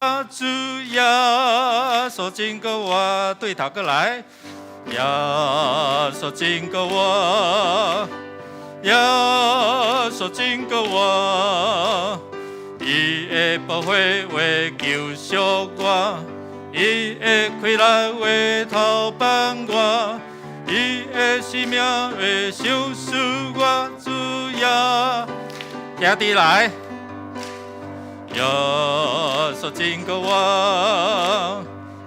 主耶稣经过我，对头过来，耶稣经过我，耶稣经过我，伊的宝血为救赎我，伊的溃烂为头帮我，伊的生命为救赎我，主耶，兄弟来。耶稣经过我，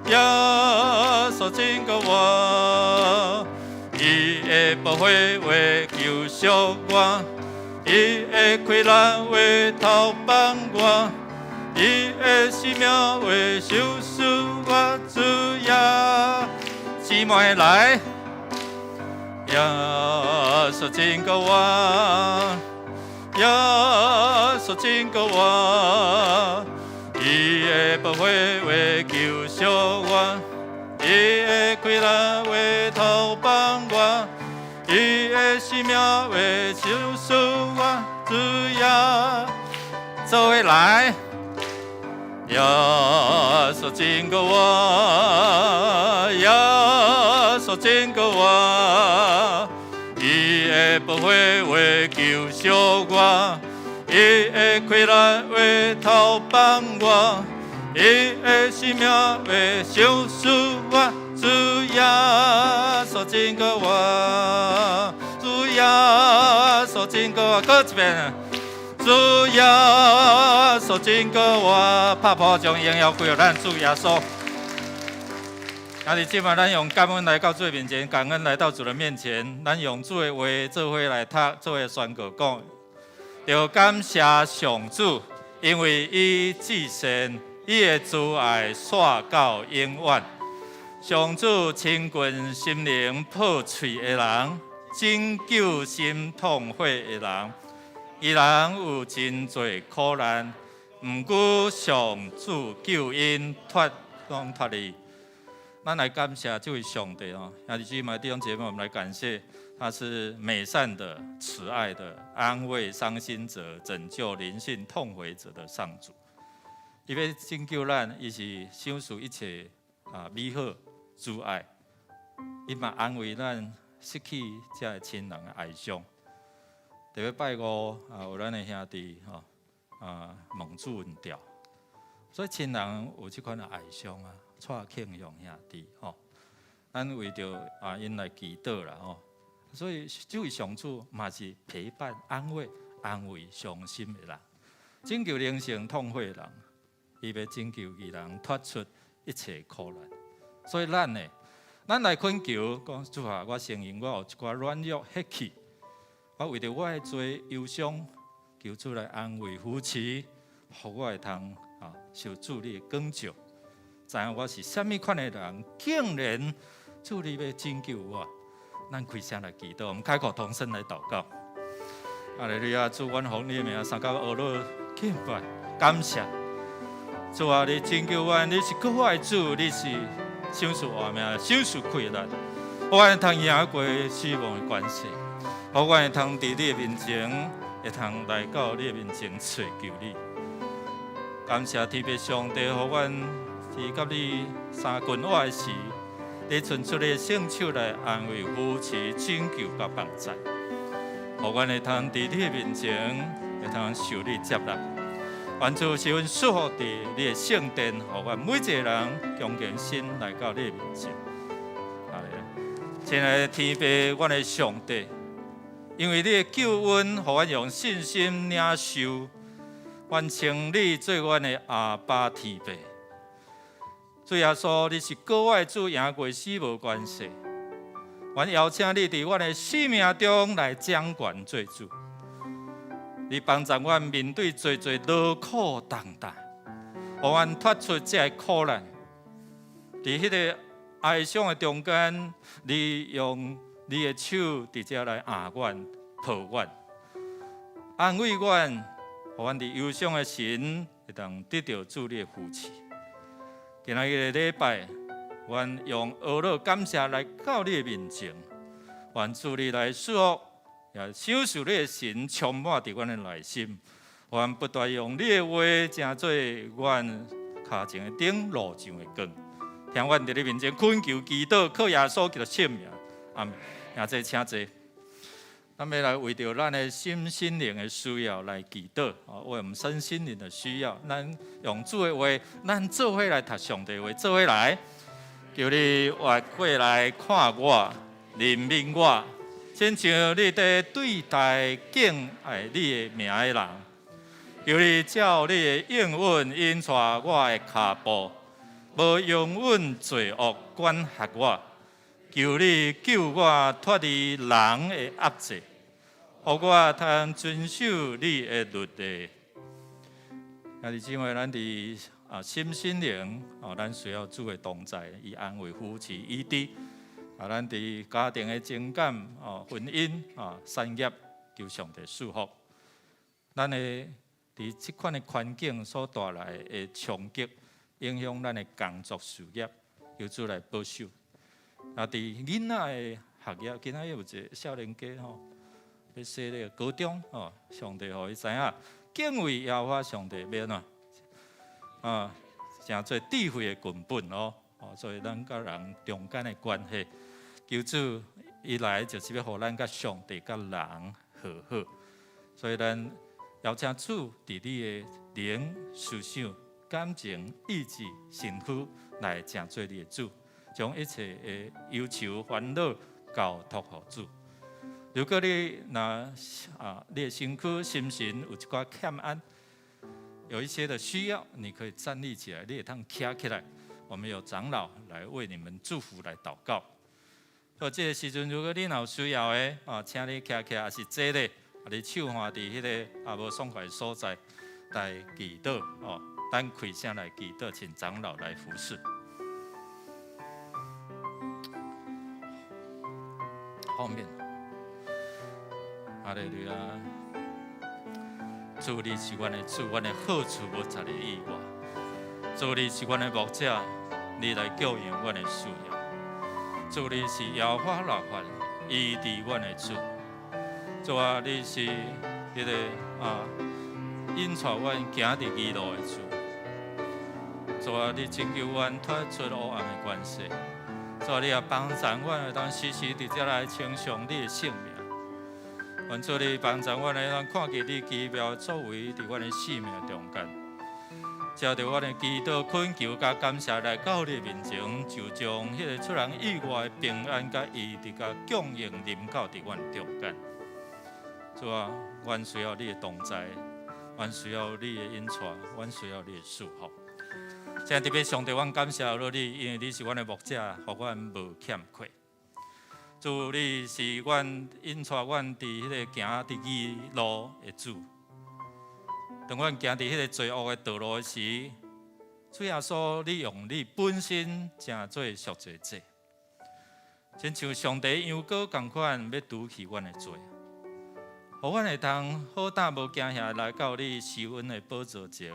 耶稣经过我，伊的宝血为救赎我，伊的溃烂为头帮我，伊的生命为救赎我，主耶，姊妹来，耶稣经过我。耶稣经过我，伊的宝血为救赎我，伊的溃烂为头帮我，伊的生命为救赎我，主耶，做伙来。耶稣经过我，耶稣经过我。伊的宝血为救赎我，伊的溃烂为头帮我，伊的生命为救赎我，主耶稣经过我，主耶稣经过我，搁一遍，主耶稣经过我，拍破将荣耀归于咱主耶稣。兄弟姐妹，咱用感恩来到主的面前，感恩来到主的面前。咱用主的话做伙来读，做伙宣告讲：要感谢上主，因为伊至善，伊的慈爱线到永远。上主亲近心灵破碎的人，拯救心痛悔的人。伊人有真侪苦难，毋过上主救因脱离。咱来感谢这位上帝哦，兄弟姐妹弟兄姐妹，我们来感谢他是美善的、慈爱的，安慰伤心者、拯救灵性痛悔者的上主。伊要拯救咱，伊是享受一切美好主爱，伊嘛安慰咱失去这亲人的哀伤。特别拜五有咱的兄弟蒙主恩调，所以亲人有这款的哀伤啊。蔡庆荣兄弟吼，咱为着因来祈祷啦吼，所以这位上主嘛是陪伴、安慰伤心的人，拯救灵性痛悔的人，伊要拯救伊人脱出一切苦难。所以咱来恳求，讲主啊，我承认我有一寡软弱血气，我为着我的罪忧伤，求主来安慰扶持，互我会通受主你的光照。知影我是甚物款的人，竟然主你要拯救我，咱开声来祈祷，我们开口同声来祷告。哈利路亚！主，阮奉你的名三到二路敬拜，感谢主啊！你拯救我，你是国外主，你是享受活命，享受快乐，我会通赢过死亡的关系，我会通伫你的面前，会通来到你的面前找求你。感谢天父上帝，互阮。是甲你三军我的时，你伸出你的圣手来安慰、扶持、拯救甲帮助，互阮会通伫你的面前，会通受你接纳。愿主是阮祝福伫你的圣殿，互阮每一个人恭敬心来到你的面前。亲爱的天父，阮的上帝，因为你的救恩，互阮用信心领受，阮称你做阮的阿爸天父。主耶稣，你是国外主，赢过死无关系。阮邀请你伫阮的生命中来掌权做主，你帮助阮面对最劳苦重担，互阮脱出这苦难。伫迄个哀伤的中间，你用你的手伫这来压阮、抱阮、安慰阮，互阮伫忧伤的心会当得到主你的扶持。今日的礼拜，阮用俄罗感谢来到你的面前，愿主你来祝福，也享受你的神充满伫阮的内心。阮不断用你的话，成做阮脚脚前的灯，路上的光。听阮伫你面前恳求祈祷，靠耶稣基督圣名，阿们。也这请坐。咱要来为着咱的心心灵的需要来祈祷，为我们身心灵的需要，咱用主的话，咱做伙来读上帝话，做伙来，求你活过来看我，怜悯我，亲像你在对待敬爱你的名的人。求你照你的应允引带我的脚步，无用阮罪恶管辖我。求你救我脱离人的压制，互我通遵守你的律例。兄弟姊妹，咱伫心心灵咱需要主的同在，以安慰扶持医治。咱伫家庭的情感婚姻产业，求上帝赐福。咱的伫即款的环境所带来的冲击，影响咱的工作事业，求主来保守。伫囡仔的学业，今仔有一个少年家要升那个高中上帝互伊知影，敬畏耶和华上帝要怎成做智慧的根本所以咱甲人中间的关系，求主一来就是要互咱甲上帝甲人和好，所以咱邀请主伫你的灵、思想、感情、意志、身躯来成做你的主。将一切的忧愁、烦恼交托给主。如果你你的身躯、心神有一寡欠安，有一些的需要，你可以站立起来，你也通站起来。我们有长老来为你们祝福、来祷告。所以这个时阵，如果你有需要的请你站起来，也是坐咧，你手放伫迄个无爽快的所在来祈祷等开声来祈祷，请长老来服侍。后面，哈利路亚！主你是阮的主，阮的好处无在你以外。主你是阮的牧者，你来供应阮的需要。主你是摇花老法，医治阮的主。主啊，你是迄个引带阮行伫义路的主。主啊，你拯救阮脱出黑暗的关系。主啊，你也帮助阮，当时时伫遮来称颂你的圣名。愿主你帮助阮，当看见你奇妙的作为伫阮的生命中间。接着阮的祈祷、恳求甲感谢来到你面前，就将迄个出人意外的平安甲医治甲供应临到伫阮中间。主啊，阮需要你的同在，阮需要你的引带，阮需要你的祝福。现在特别上帝，阮感谢你，因为你是阮的牧者，互阮无欠缺。主，你是阮引带阮伫迄个行伫义路的主。当阮行伫迄个罪恶的道路时，主耶稣，你用你本身成做赎罪祭，亲像上帝羊羔同款，要除去阮的罪，互阮会通好胆无惊吓来到你施恩的宝座前。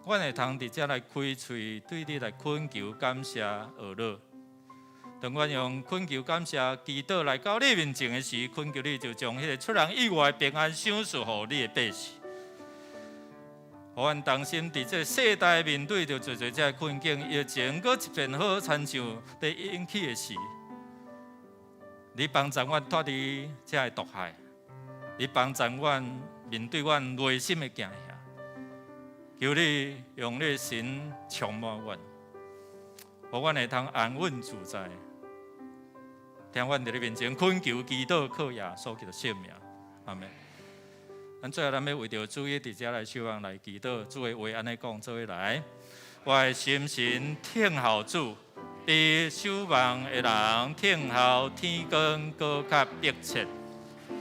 阮会通伫遮来开喙，对你来恳求、感谢、学乐。当阮用恳求、感谢、祈祷来到你面前的时，恳求你就将迄个出人意外的平安赏赐予你的百姓。互阮当心伫这世代面对着侪侪遮困境，疫情搁一片好亲像在引起的事，你帮助阮脱离遮的毒害，你帮助阮面对阮内心的惊吓。求你用你的神充满阮，互阮会通安稳自在。听阮伫你面前恳求祈祷，靠耶稣基督圣名，阿门。咱最后咱要为着主伊伫遮来守望来祈祷，主的话安尼讲，做伙来。我的心神听候主，比守望的人听候天光搁较迫切，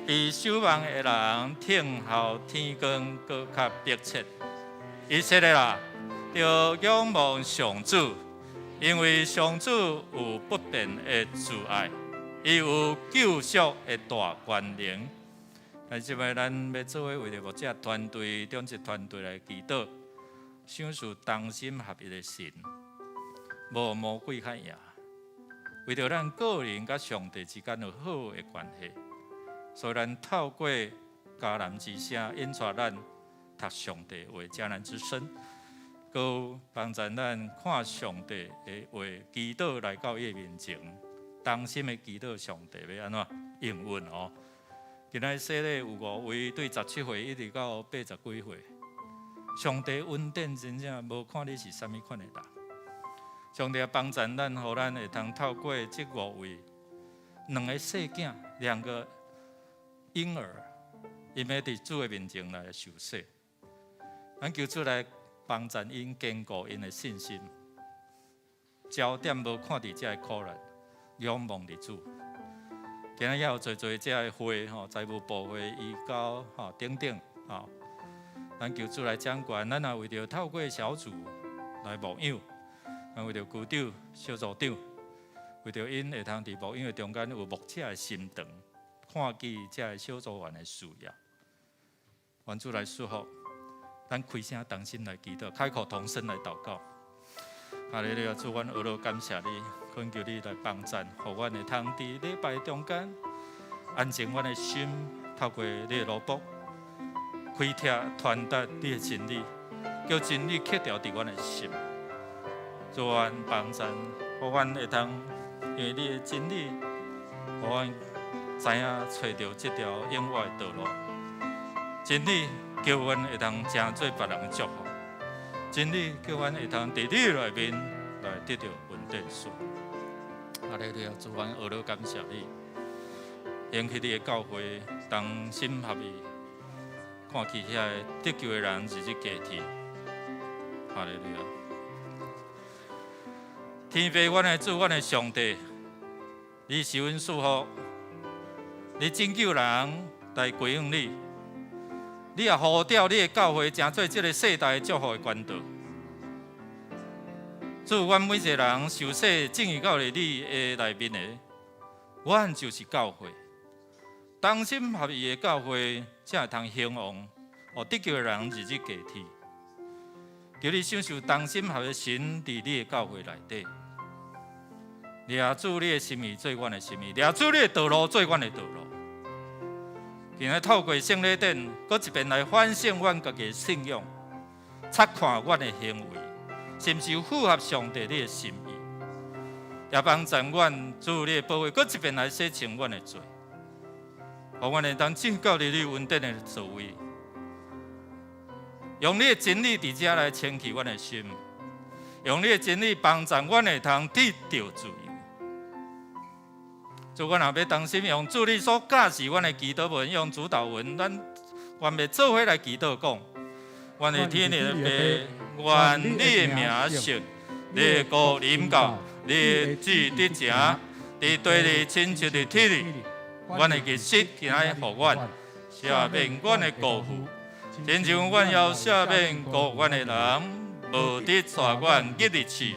比守望的人听候天光搁较迫切。以色列啦，要仰望上主，因为上主有不变的慈爱，伊有救赎的大权能。但是咪咱要做伙为着牧者团队、中职团队来祈祷，享受同心合一的神，无魔鬼较赢。为着咱个人甲上帝之间有好的关系，所以咱透过迦南之声引带咱。读上帝话，迦南之声，搁帮助咱看上帝的话，祈祷来到伊面前，当心的祈祷上帝要安怎应允哦。今仔说咧有5位，对17岁一直到80几岁，上帝恩典真正无看你是啥物款的人。上帝帮助咱，互咱会通透过这5位2个细囝，2个婴儿，因要伫主的面前来受洗。咱求主来帮助因坚固因的信心，焦点无看伫这苦难，仰望伫主。今日也有做这的会吼，财务部会、医高吼等等吼，咱求主来掌管。咱也为着透过小组来牧养，咱为着区长、小组长，为着因会通伫牧养的中间有牧者的心肠，看见这个小组员的需要，愿主来祝福。咱开声同心来祈祷，开口同声来祷告。哈利路亚！主，阮阿罗感谢你，恳求你来帮助，互阮会通伫礼拜中间安静阮的心，透过你的罗卜开帖传达你的真理，叫真理刻条伫阮的心。主，阮帮助，互阮会通因为你的真理，互阮知影找到这条永远的道路。真理叫阮会通成做别人的祝福。真理叫阮会通伫你内面来得到稳定数。哈利路亚！主，阮阿罗感谢你，引起你的教会同心合意，看起遐得救的人日日加添。哈利路亚！天父，阮的主，阮的上帝，你是阮祝福，你拯救人来归向你。你也呼召你的教会，成做这个世代祝福的管道。主，阮每一个人受洗进入到你的内面的，阮就是教会。同心合意的教会，才会通兴旺，互得救的人日日加添。求你享受同心合意的神伫你的教会内底，抓住你的心意做阮的心意，抓住你的道路做阮的道路。今日透过圣礼典，搁一遍来反省阮家己的信仰，察看阮的行为，是毋是符合上帝你的心意？也帮助阮主你的保卫，搁一遍来洗清阮的罪，互阮会当进到你恩典的座位，用你的真理伫遮来清去阮的心，用你的真理帮助阮会通得到自由。主，阮也要当心用主你所教示阮的祈祷文，用主导文，咱愿要做伙来祈祷讲。阮的天父爸，愿你的名圣，你的国临到，你的旨得成，伫地里亲像伫天里。阮的日息今仔互阮，赦免阮的过负，亲像阮要赦免过阮的人，无得带阮入入去，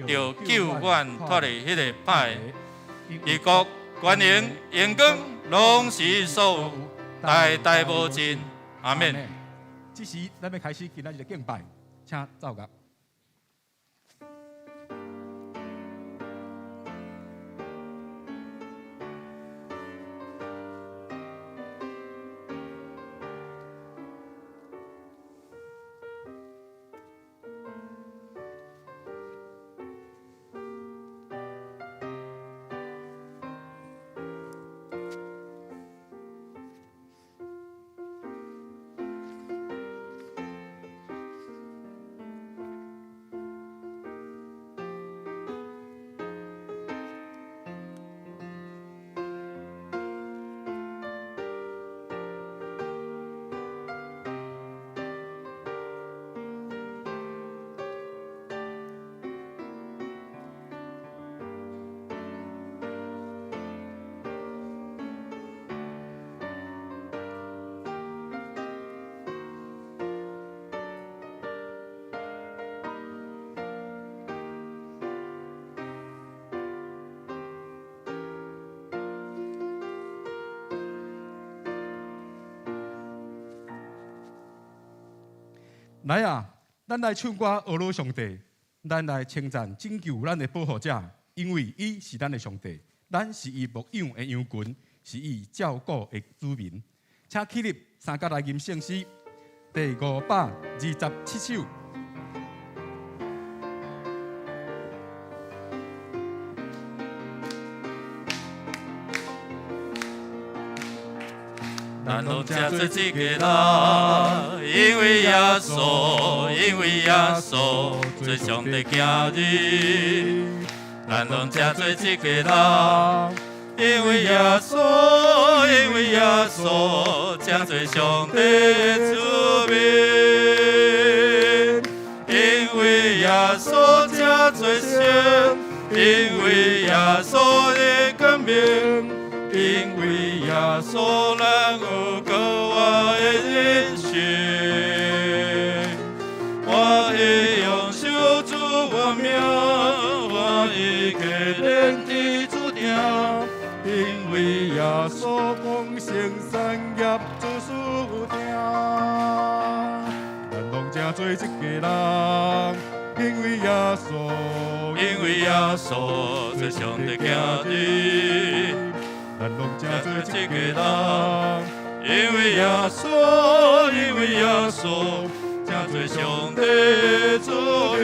就救阮脱离迄个歹。伊国、权能、荣光，拢是所有代代无尽。阿免。这时，咱要开始今仔日的敬拜，请走吧。来啊！咱来唱歌阿罗上帝，咱来称赞拯救咱的保护者，因为伊是咱的上帝，咱是伊牧养的羊群，是伊照顾的子民。请起立，三甲来吟圣诗第527首。咱拢正做一个人，因为耶稣，因为耶稣做上帝囝儿。咱拢正做一个人，因为耶稣，因为耶稣正做上帝的子民，因为耶稣正做神，因为耶稣的革命。因为耶稣能有过我的人生，我会用手主我命，我一个人的注定。因为耶稣丰盛产业做事定，咱拢正做一个人。因为耶稣，因为耶稣做上帝囝儿。咱拢正做一个人，因为耶稣，因为耶稣正做上帝的子民，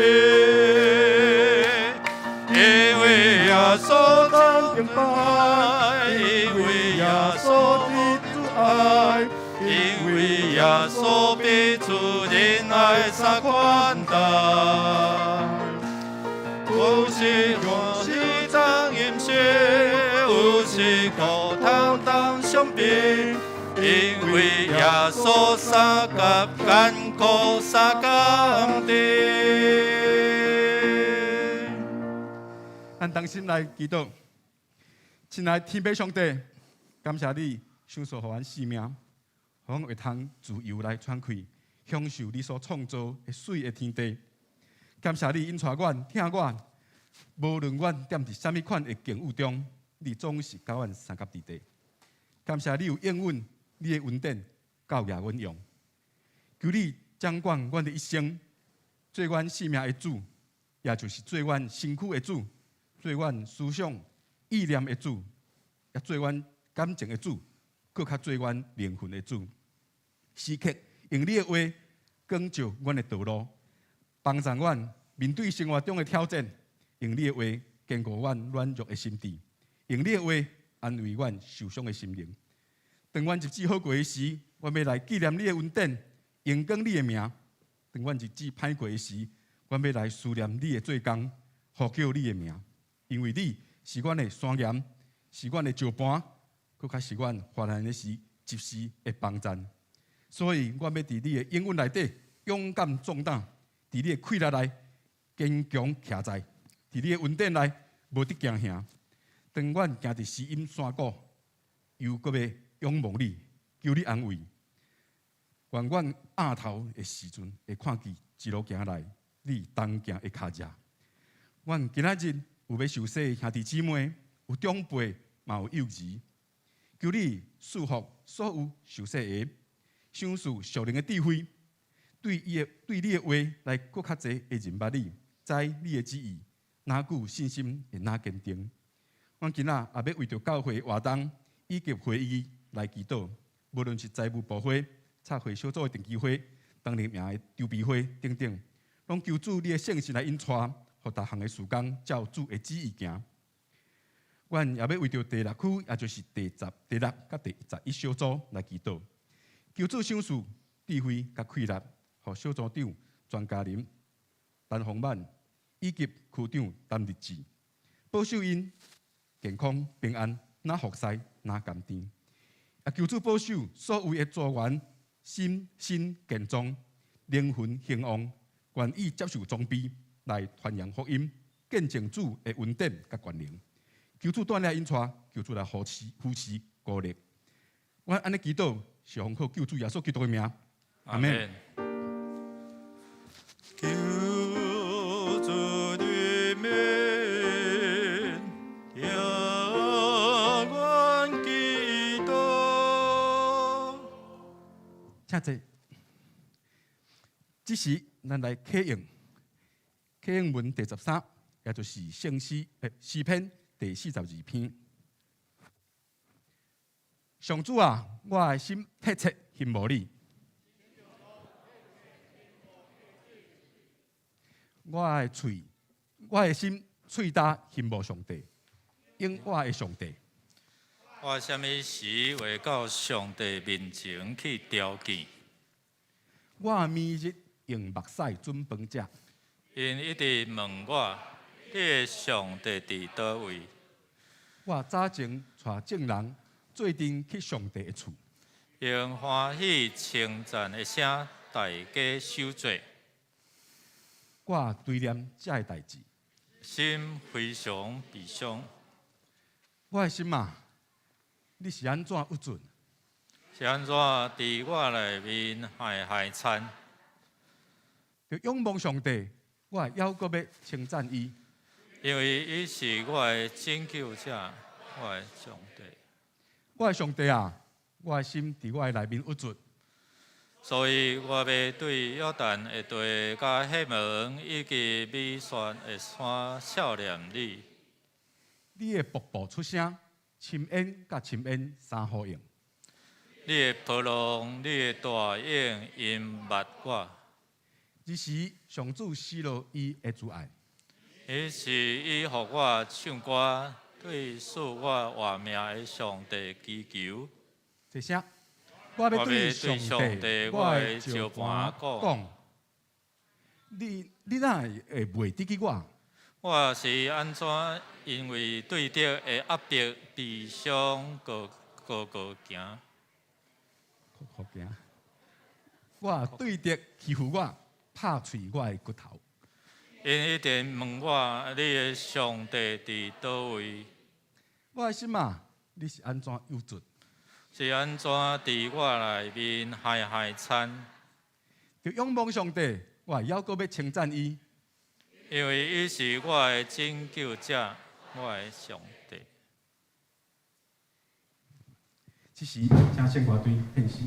因为耶稣当敬拜，因为耶稣的主爱，因为耶稣彼此仁爱相款待，有时我是当饮食。有时苦通当相比，因为耶稣三甲艰苦三甘甜。咱同心来祈祷，亲爱天父上帝，感谢你享受予阮生命，予阮会通自由来喘气，享受你所创造的水的天地。感谢你引带阮、听阮，无论阮踮伫什么款的境遇中。你总是教阮三甲伫地，感谢你有应允你的恩典，教育阮用。求你掌管阮的一生，做阮生命的主，也就是做阮身躯的主，做阮思想意念的主，也做阮感情的主，更较做阮灵魂的主。时刻用你的话光照阮的道路，帮助阮面对生活中的挑战，用你的话坚固阮软弱的心智。用你的话安慰阮受伤的心灵。当阮日子好过的时，我要来纪念你的恩典，荣光你的名；当阮日子歹过的时，我要来思念你的做工，呼叫你的名。因为你是阮的山岩，是阮的石盘，更较是阮患难的时及时的帮助。所以，我要伫你的应允内底勇敢壮胆，伫你的气力内坚强徛在，伫你的恩典内无得惊吓。当阮行伫死荫山谷，又搁要仰望你，求你安慰。愿阮额头的时阵，会看见一路行来你当行的脚迹。阮今仔日有要受洗的兄弟姊妹，有长辈，嘛有幼儿，求你束缚所有受洗的，享受属灵的智慧，对你的话来搁较侪会认捌你，知你的旨意，哪久信心会哪坚定。阮今仔也要为着教会活动以及会议来祈祷，无论是财务部会、拆会小组的定期会、当年名的筹备会等等，拢求主你的圣神来引带，互逐项的事工照主的旨意行。阮也要为着第6区，也就是第6甲第11小组来祈祷，求主赏赐智慧甲气力，互小组长庄家林、陈宏曼以及区长陈日志，保守因健康平安，哪服侍哪甘甜。也求主保守所有的组员心身健壮，灵魂兴旺，愿意接受装备来传扬福音，见证主的恩典甲权能。求主锻炼因带，求主来扶持鼓励。我安尼祈祷，是奉靠救主耶稣基督的名，阿门。求主的名，听阮祈祷。请坐。这时，咱来启应文第13，也就是圣诗诗篇第42篇。上主啊，我的心切切羡慕你，我的心喙焦羡慕上帝，因我的上帝。我什么时会到上帝面前去朝见？我每日用目屎准饭食。因一直问我，你的上帝伫倒位？我早前带众人做阵去上帝的厝，用欢喜称赞的声，大家守座，我对念这个代志。心非常悲伤。我的心啊，你是安怎有准？是安怎伫我内面海惨？就仰望上帝，我还犹阁要称赞伊。因为伊是我的拯救者，我的上帝。我的上帝啊，我的心伫我的内面有准。所以我要对约旦的地、甲希门以及美雪的山少念你。你的瀑布出声，深烟甲深烟三呼应。你的波浪，你的大影淹没我。只是上主施落伊的慈爱。伊是伊互我唱歌，对赐我活命的上帝祈求。这声，我要对上帝，我的石盘讲：你哪会袂得起我？我是安怎因为对着的压迫、悲伤，个行？好惊！我对敌欺负我，拍碎我的骨头。因一定问我，你的上帝伫倒位？我的心啊，你是安怎有准？是安怎伫我内面海惨？就仰望上帝，我还犹阁要称赞伊，因为伊是我的拯救者，我的上帝。这时，请先我对献诗。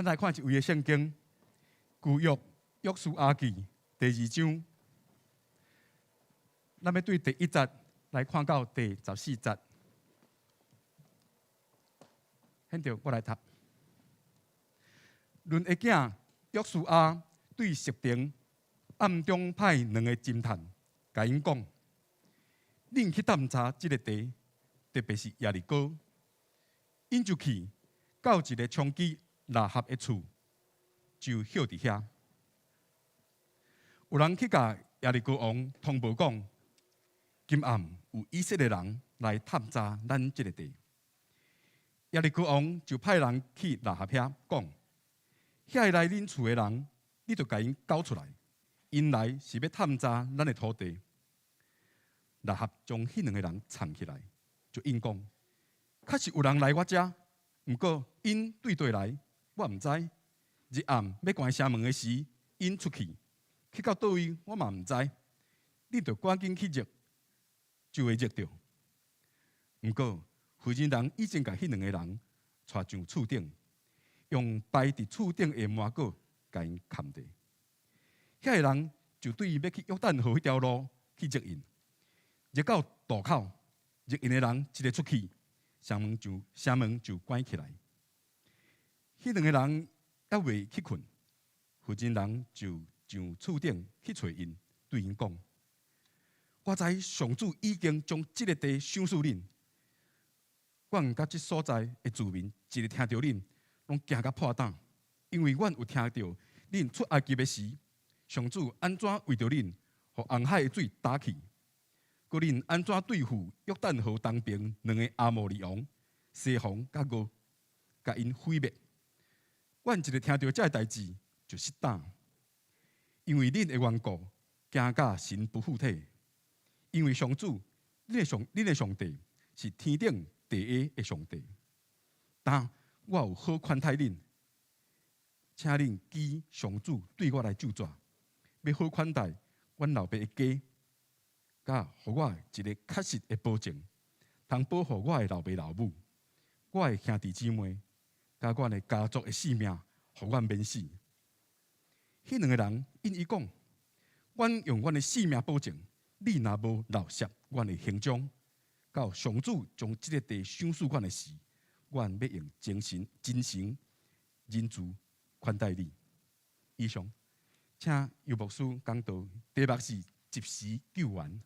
咱来看一位的圣经，旧约约书亚记第2章，咱要对第1节来看到第14节。现着我来读。论的囝约书亚对士兵暗中派2个侦探，甲因讲：恁去探查即个地，特别是耶利哥。因就去到一个娼妓拉合的厝，就歇伫遐。有人去甲耶利哥王通报讲，今暗有以色列人来探查咱即个地。耶利哥王就派人去拉合遐讲，遐来恁厝的人，你就甲因交出来，因来是要探查咱的土地。拉合将迄2个人藏起来，就因讲。确实有人来我遮，毋过因对倒来，我毋知。日暗要关城门的时，因出去到倒位，我嘛毋知。你着赶紧去入，就会入着。毋过负责人已经甲迄2个人带上厝顶，用摆伫厝顶的麻果甲因砍地。遐个人就对要去约旦河迄条路去接因，入到渡口，入因的人一个出去。城门就关起来。迄2个人还未去困，负责人就上厝顶去找因，对因讲：我知上主已经将即个地赏赐恁，阮甲即所在的居民一日听到恁，拢惊甲破胆，因为阮有听到恁出埃及的时，上主安怎为着恁，互红海的水打去。佮恁安怎对付约旦河东边2个阿摩利王西宏甲俄，甲因毁灭。阮一日听到这代志，就失胆，因为恁的缘故，惊甲神不附体。因为上主，恁的上帝是天顶第下的上帝。但我有好款待恁，请恁记上主对我来咒詛，要好款待阮老爸的家。甲互我一个确实的保证，通保护我的老爸老母、我的兄弟姊妹，甲阮的家族的性命，互阮免死。迄2个人因伊讲，阮用阮的性命保证，你若无漏摄阮的行踪，到上主将即个地赏赐阮的时，阮要用真诚、仁慈款待你。以上，请尤牧师讲道题目是及时救援。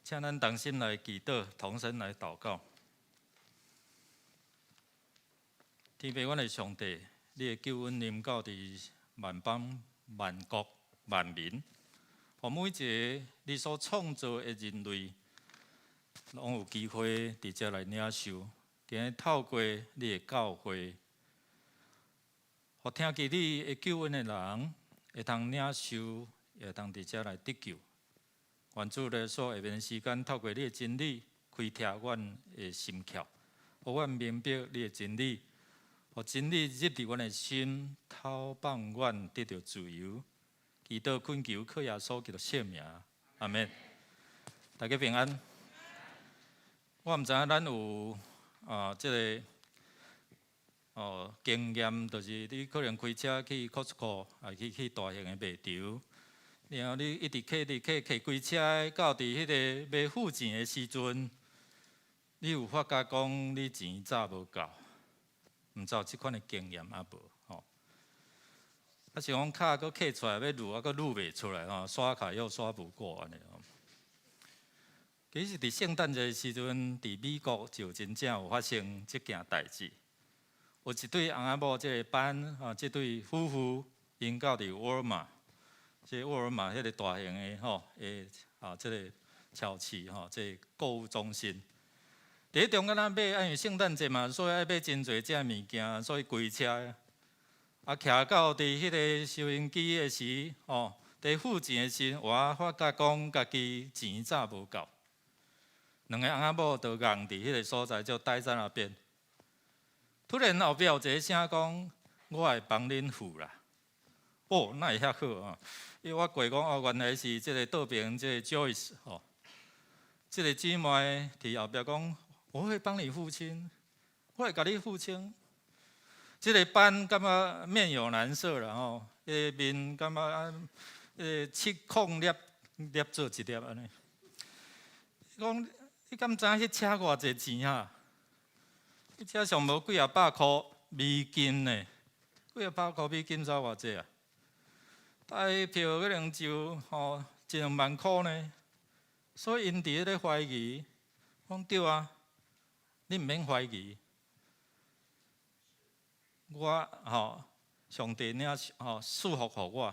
请咱同心来祈祷，同声来祷告。天父，阮的上帝，你的救恩临到伫万邦、万国、万民，互每一个你所创造的人类，拢有机会伫遮来领受。今日透过你的教会，互听见你的救恩的人，会通领受，也会通伫遮来得救。愿主咧所下面时间，透过你的真理，开拓阮的心窍，互阮明白你的真理，互真理入伫阮的心，透放阮得到自由。祈祷恳求，靠耶稣基督圣名，阿门。大家平安。我毋知影咱有即个经验，就是你可能开车去 Costco 去大型的卖场。然后你一直开几车，到伫迄个买付钱的时阵，你有发觉讲你钱早无够，毋知有即款的经验啊无？吼，啊是讲卡佫揢出来要撸，佫撸袂出来吼，刷卡又刷不过安尼吼。其实伫圣诞节时阵，伫美国就真正有发生即件代志。有一对翁仔某即个班即对夫妇因到伫沃尔玛。即沃尔玛迄个大型的即个超市即个购物中心，伫中间仔买，因为圣诞节嘛，所以爱买真侪只物件，所以规车徛到伫迄个收银机的时，伫付钱的时，我发觉讲家己钱早无够，2个翁仔某就硬伫迄个所在，就待在那边。突然后壁有一个声讲：“我会帮恁付啦。哦，那会遐好啊！因为我过讲哦，原来是即个道边即个 Joyce 吼，即个姊妹伫后壁讲，我会帮你付清，我会甲你付清。即个班感觉面有难色啦吼，面感觉七孔捏做一粒安尼。讲你敢知迄车偌济钱啊？迄车上无几啊百箍美金呢，几啊百箍美金知偌济啊？台票可能就一两万箍呢。所以因伫咧怀疑，讲对啊，你毋免怀疑。我上帝领赐福互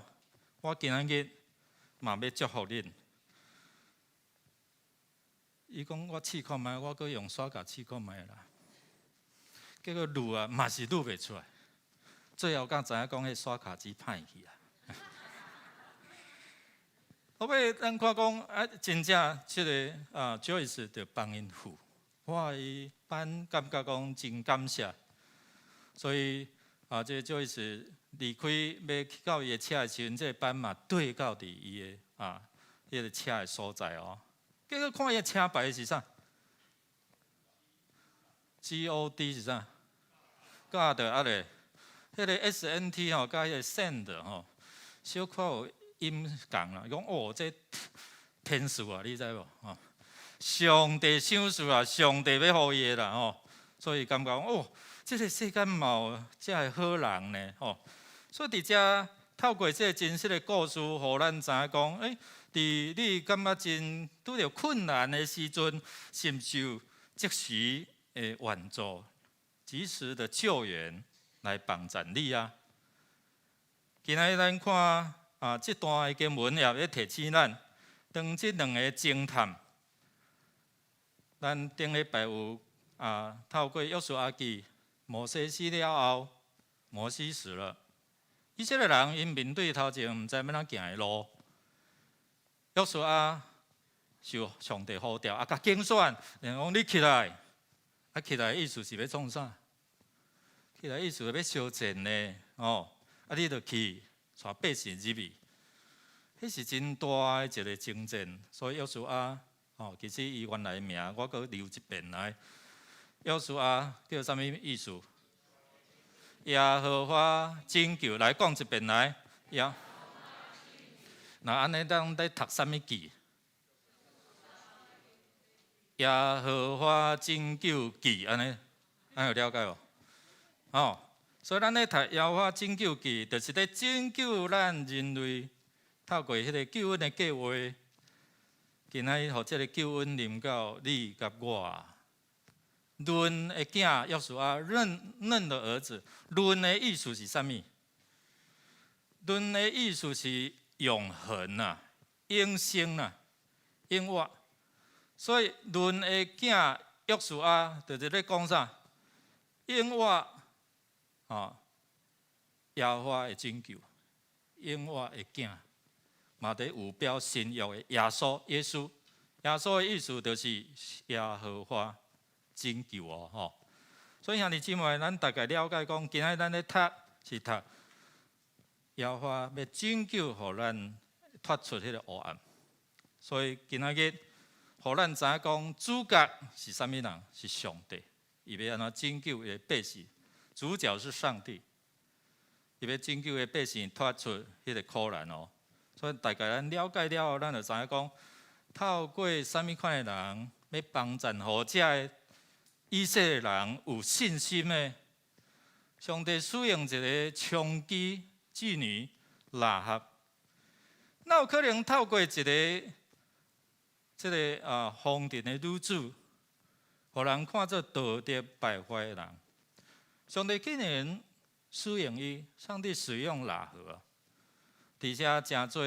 我今仔日嘛要祝福恁。伊讲我试看觅，我阁用刷卡试看觅啦。结果录啊，嘛是录袂出来。最后才知影讲，迄刷卡机歹去啊。后尾咱看讲真正即个Joyce 着帮因付，我伊班感觉讲真感谢，所以即个 Joyce 离开要去到伊的车的时阵，即个班嘛对到伫伊的迄个车的所在哦。结果看伊的车牌是啥 ？GOD 是啥？甲着咧，迄个 SNT 吼，甲迄个 Send 吼，小可有音共啦。讲哦，这天数啊，你知无？上帝想事啊，上帝要互伊的啦吼。所以感觉哦，这个世间嘛有遮个好人呢吼。所以伫遮透过这个真实的故事，互咱知影讲，伫你感觉真拄着困难的时阵，寻求即时的援助、及时的救援来帮助你啊。今仔日咱看这段的经文也要提醒咱，当这两个侦探，咱顶礼拜有透过约书亚记，摩西死了后，摩西死了，以色列人因面对头前毋知要哪行的路。约书亚受上帝呼召，甲竞选，然后讲你起来，起来意思是要创啥？起来意思是要烧钱呢，你就去带百姓入去，迄是真大的一个征战。所以约书亚，其实伊原来的名我阁留一遍来。约书亚叫啥物意思？耶和华拯救，来讲一遍来。那安尼咱在读啥物记？耶和华拯救记，安尼有了解无？所以咱咧读耶和华拯救记，就是咧拯救咱人类，透过迄个救恩的计划，今仔日互即个救恩临到你甲我。论的囝约书亚嫩的儿子，论的意思是啥物？论的意思是永恒啊，永生啊，永活。所以论的囝约书亚就是咧讲啥？永活耶和华的拯救，永活的囝，嘛得有标新约的耶稣，耶稣的意思就是耶和华拯救哦，所以兄弟姊妹，咱大概了解讲，今仔咱咧读是读耶和华要拯救，互咱脱出迄个黑暗。所以今仔日，互咱知影讲，主角是啥物人？是上帝，伊要安怎拯救伊的百姓？主角是上帝，伊要拯救伊的百姓脱出迄个苦难哦。所以大概咱了解了后，咱就知影讲，透过啥物款的人要帮助互遮个以色列人有信心的，上帝使用一个娼妓妓女拉合，哪有可能透过一个疯癫的女子，互人看作道德败坏的人？上帝竟然使用伊，上帝使用拉合，而且成做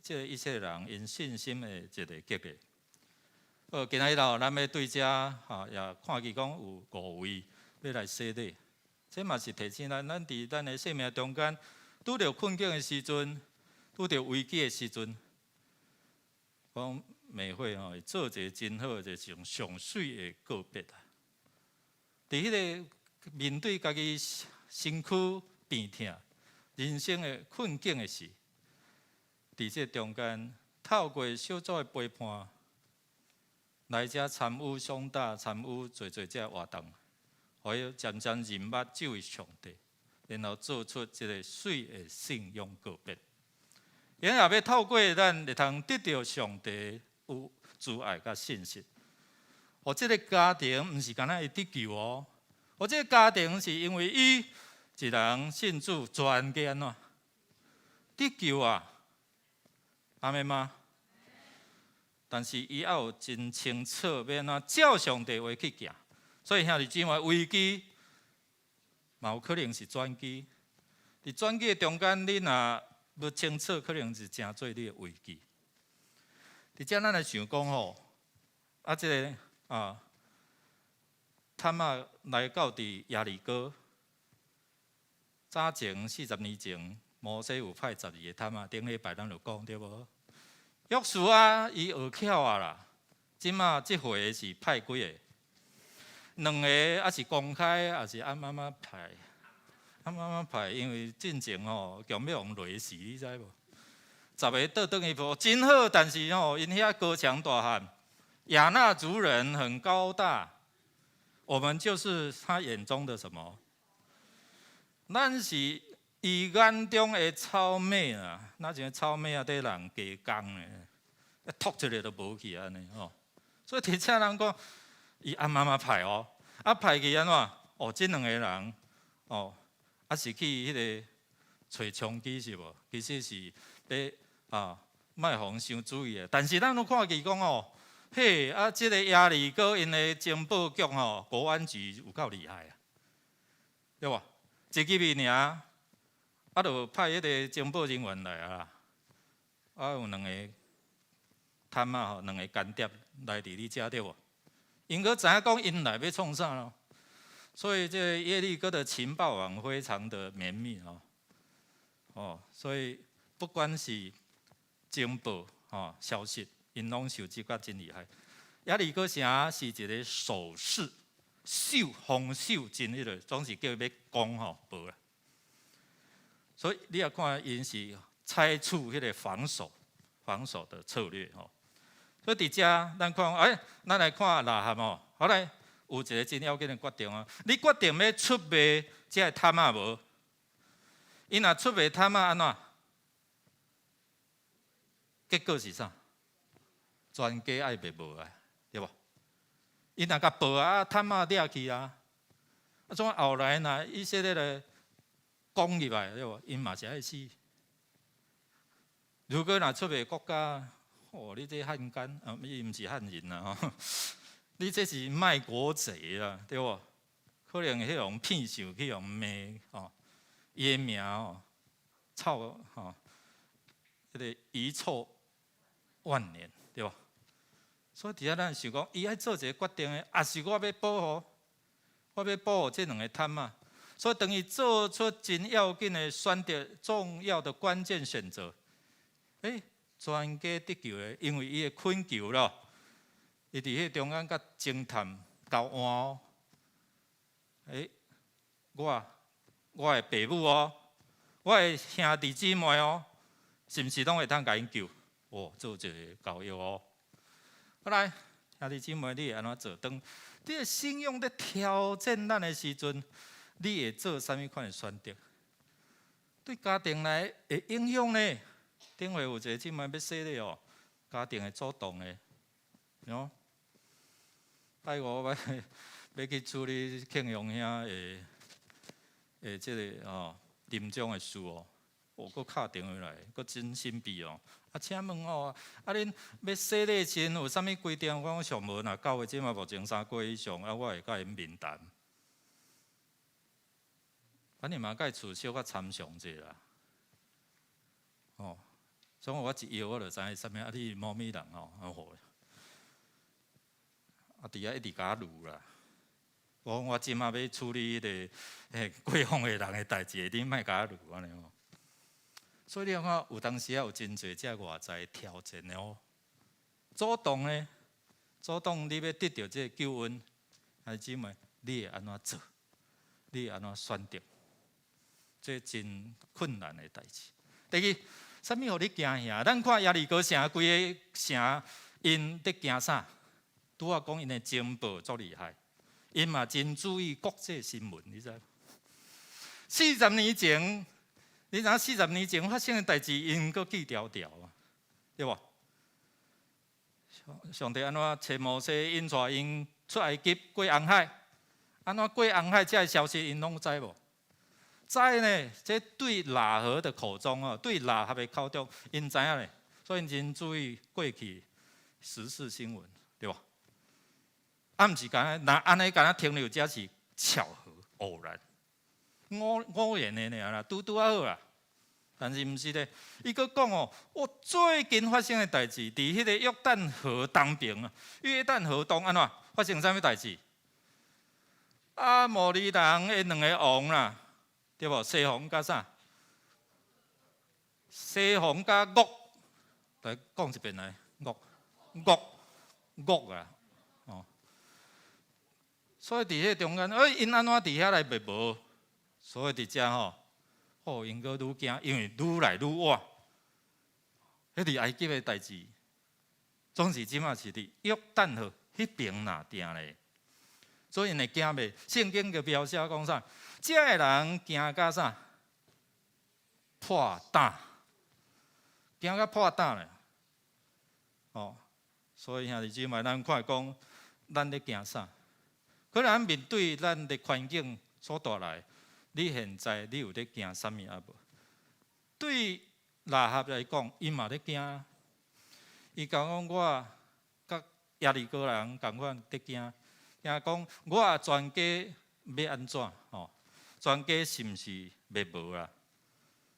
即个以色列人因信心的一个激励。今仔日咱要对遮也看见讲有5位要来洗礼，这嘛是提醒咱伫咱的生命中间，拄着困境的时阵，拄着危机的时阵，讲美会会做一个真好的一种上水的告别啊！伫迄个面对家己身躯病痛、人生的困境的时，伫这中间，透过小组的陪伴，来遮参与上大、参与做这活动，可以渐渐认捌这位上帝，然后做出一个水的信仰告别。因也要透过咱，会通得到上帝有慈爱甲信息。我这个家庭毋是干那会得救哦，我这个家庭是因为伊一人信主，全家安怎得救啊？阿妹吗？但是伊也有真清楚要安怎照上帝话去行，所以兄弟姊妹，危机嘛有可能是转机。伫转机的中间，你若不清楚，可能是真做你的危机。伫遮咱来想讲吼，这个探仔来到伫耶利哥，早前40年前，摩西有派12个探仔，顶礼拜咱就讲对无？约书亚伊学巧啊啦，即马即回是派几个？2个还是公开，还是暗慢派？暗慢派，因为进前吼，强要用雷死，你知无？10个倒转去无真好，但是吼，因遐高墙大汉，亚衲族人很高大，我们就是他眼中的什么？咱是伊眼中的草莓啊，那像草莓啊，对人加工呢，吐一个都无去安尼吼。所以伫遮人讲，伊暗妈妈派哦，派去安怎？哦，这2个人哦，是去迄个找枪击是无？其实是要莫互伤注意的。但是咱都看见讲哦，嘿这个耶利哥因的情报局吼，国安局有够厉害啊，对无？一级米尔，就派迄个情报人员来啊，有2个探仔吼，2个间谍来伫你遮对无？因佫知影讲因来要创啥咯？所以这个耶利哥的情报网非常的绵密所以不管是情报消息，因拢收集甲真厉害。耶利哥城是一个守势。防守真迄个，总是叫伊要攻无啦。所以你也看，因是采取迄个防守的策略所以伫遮，咱看，咱来看呐喊后来有一个真要紧的决定你决定要出卖这个探仔无？伊若出卖探仔安怎？结果是啥？全家爱被无啊，对无？伊若甲报探仔掠去种后来若以色列来攻入来，对无？因嘛是爱死。如果若出卖国家，你这汉奸伊毋是汉人你这是卖国贼啦，对无？可能迄种骗术去用骂伊的名臭迄个遗臭万年，对无？所以伫遐咱想讲，伊爱做一个决定的，也是我要保护这2个探仔，所以等于做出真要紧的选择，重要的关键选择。全家得救的，因为伊的困求咯，伊伫迄中间甲侦探交换我的爸母我的兄弟姊妹是毋是拢会通甲因救？做一个交易好来，兄弟姊妹，你会安怎做？当你的信仰在挑战咱的时阵，你会做啥物款的选择？对家庭来会影响呢？顶回有一个姊妹要说咧家庭的主动的，拜我要去处理庆荣兄的这个临终的事佫敲电话来，佫真神秘请问恁要洗礼前有啥物规定？我讲上无若教会即马目前3个月以上，我会甲因面谈。你嘛甲伊厝小可参详者啦。所以我一摇我就知影啥物你猫咪人好。伫遐一直甲我撸啦。我即马要处理迄个过往的人的代志，你莫甲我撸安尼所以你看，有当时有真侪遮外在挑战的主动你要得到这个救恩，兄弟姊妹，你会安怎做？你会安怎选择？这真困难的代志。第二，啥物互你惊吓？咱看耶利哥城规个城，因伫惊啥？拄仔讲因的情报足厉害，因嘛真注意国际新闻，你知无？40年前，你知影40年前发生的代志，因阁记条条啊，对无？上帝安怎找摩西引带因出埃及过红海？安怎过红海才会消息，因拢知无？知呢？这对喇合的口中哦，对喇合的口中，因知影咧，所以因真注意过去时事新闻，对吧？啊，毋是干那安尼，干那停留只是巧合、偶然、偶然的尔啦，拄啊好啦。但是毋是咧，伊佫讲哦，最近发生的代志，伫迄个约旦河东边啊，约旦河东安怎发生啥物代志？阿摩利人的2个王啦。对无？西宏甲啥？西宏甲恶，来讲一遍来，恶啊！哦，所以伫迄中间，因安怎伫遐来灭无？所以伫遮吼，哦，因阁愈惊，因为愈来愈晚。迄伫埃及的代志，总是即马是伫约旦河迄边哪定咧。所以因会惊袂？圣经就描写讲啥？这个人惊到啥？破胆，惊到破胆咧。哦，所以兄弟姊妹，咱看讲，咱咧惊啥？可能面对咱的环境所带来，你现在你有咧惊啥物啊无？对喇合来讲，伊嘛咧惊。伊讲我甲耶利哥人共款咧惊。惊讲，我全家要安怎？吼，全家是毋是灭无啦？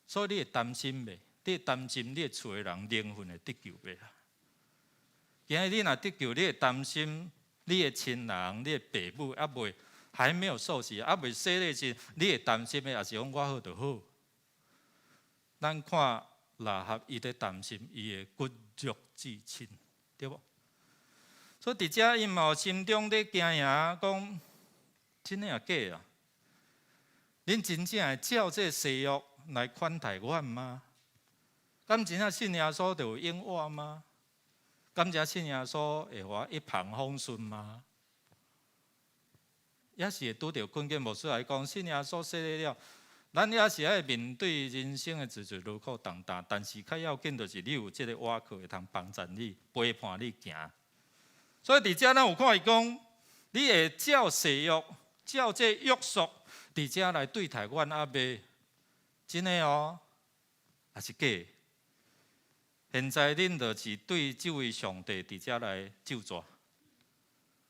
所以你会担心袂？你会担心你厝诶人灵魂会得救袂啦？今日你若得救，你会担心你诶亲人、你诶父母还未还没有受洗，还未洗礼时，你会担心诶，也是讲我好就好。咱看喇合，伊在担心伊诶骨肉至亲，对无？所以伫遮因嘛心中咧惊吓，讲真诶也假啊？恁真正会照这西约来款待阮吗？敢真正信耶稣就有永活吗？敢真信耶稣会互我一帆风顺吗？也是会拄着困境，牧师来讲，信耶稣洗礼了，咱也是爱面对人生的自罪路苦重担，但是较要紧就是你有这个倚靠，会通帮助你、陪伴你行。所以伫遮咱有看伊讲，你会照誓约、照这约束，伫遮来对待阮阿妹，真诶哦，还是假？现在恁就是对这位上帝伫遮来救助。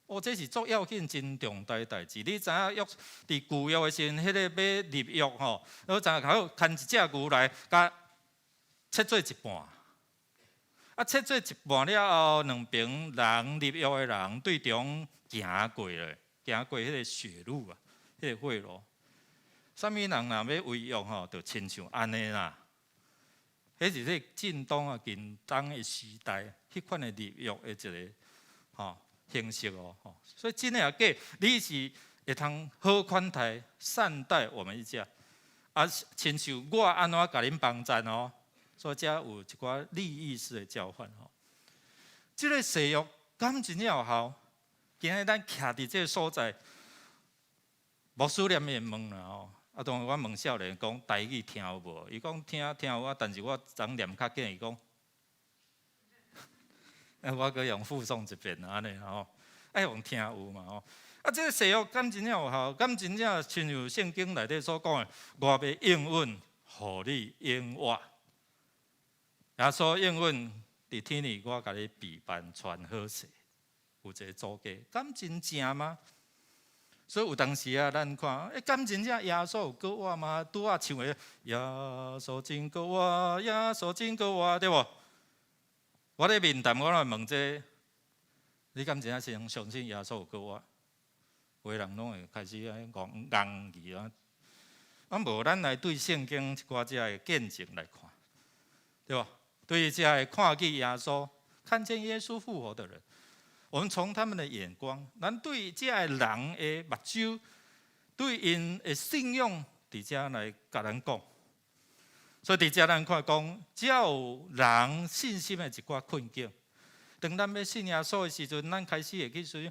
哦，这是足要紧、真重大代志。你知影约伫旧约的时阵，迄个要立约吼，我知影好牵一只牛来，甲切做一半。啊，切做一半了后，两边人立约的人对中行过咧，行过迄个血路啊，迄个血路。啥物人若要违约吼，就亲像安尼啦。迄是咧近东啊、近东的时代，迄款的立约的一个吼形式哦。所以真诶也假，你是会通好款待、善待我们一家，啊，亲像我安怎甲恁帮衬哦。所以遮有一寡利益式的交换吼，即个誓约敢真正有效？今日咱徛伫这个所在，牧师念面问啦吼，啊，当我问少年讲台语听有无？伊讲听有啊，但是我昨念较紧，伊讲，我阁用附送一遍安尼吼，爱用听有嘛吼。啊，这个誓约敢真正有效？敢真正亲像圣经内底所讲的，我要应允，互你永活。耶稣应允伫天里，我甲你备办传好势，有一个组家，敢真正吗？所以有当时啊，咱看，敢真正耶稣有过活吗？拄啊唱的耶稣真过活，耶稣真过活，对无？我咧面谈，我来问这，你敢真正相信耶稣有过活？有的人拢会开始讲硬语啊，啊无咱来对圣经一寡只的见证来看，对吧？对这些看见耶稣、看见耶稣复活的人，我们从他们的眼光，咱对这些人的目睭，对因的信用伫遮来甲咱讲。所以伫遮咱看讲，只要有人信心的一寡困境，当咱要信耶稣的时阵，咱开始会去想，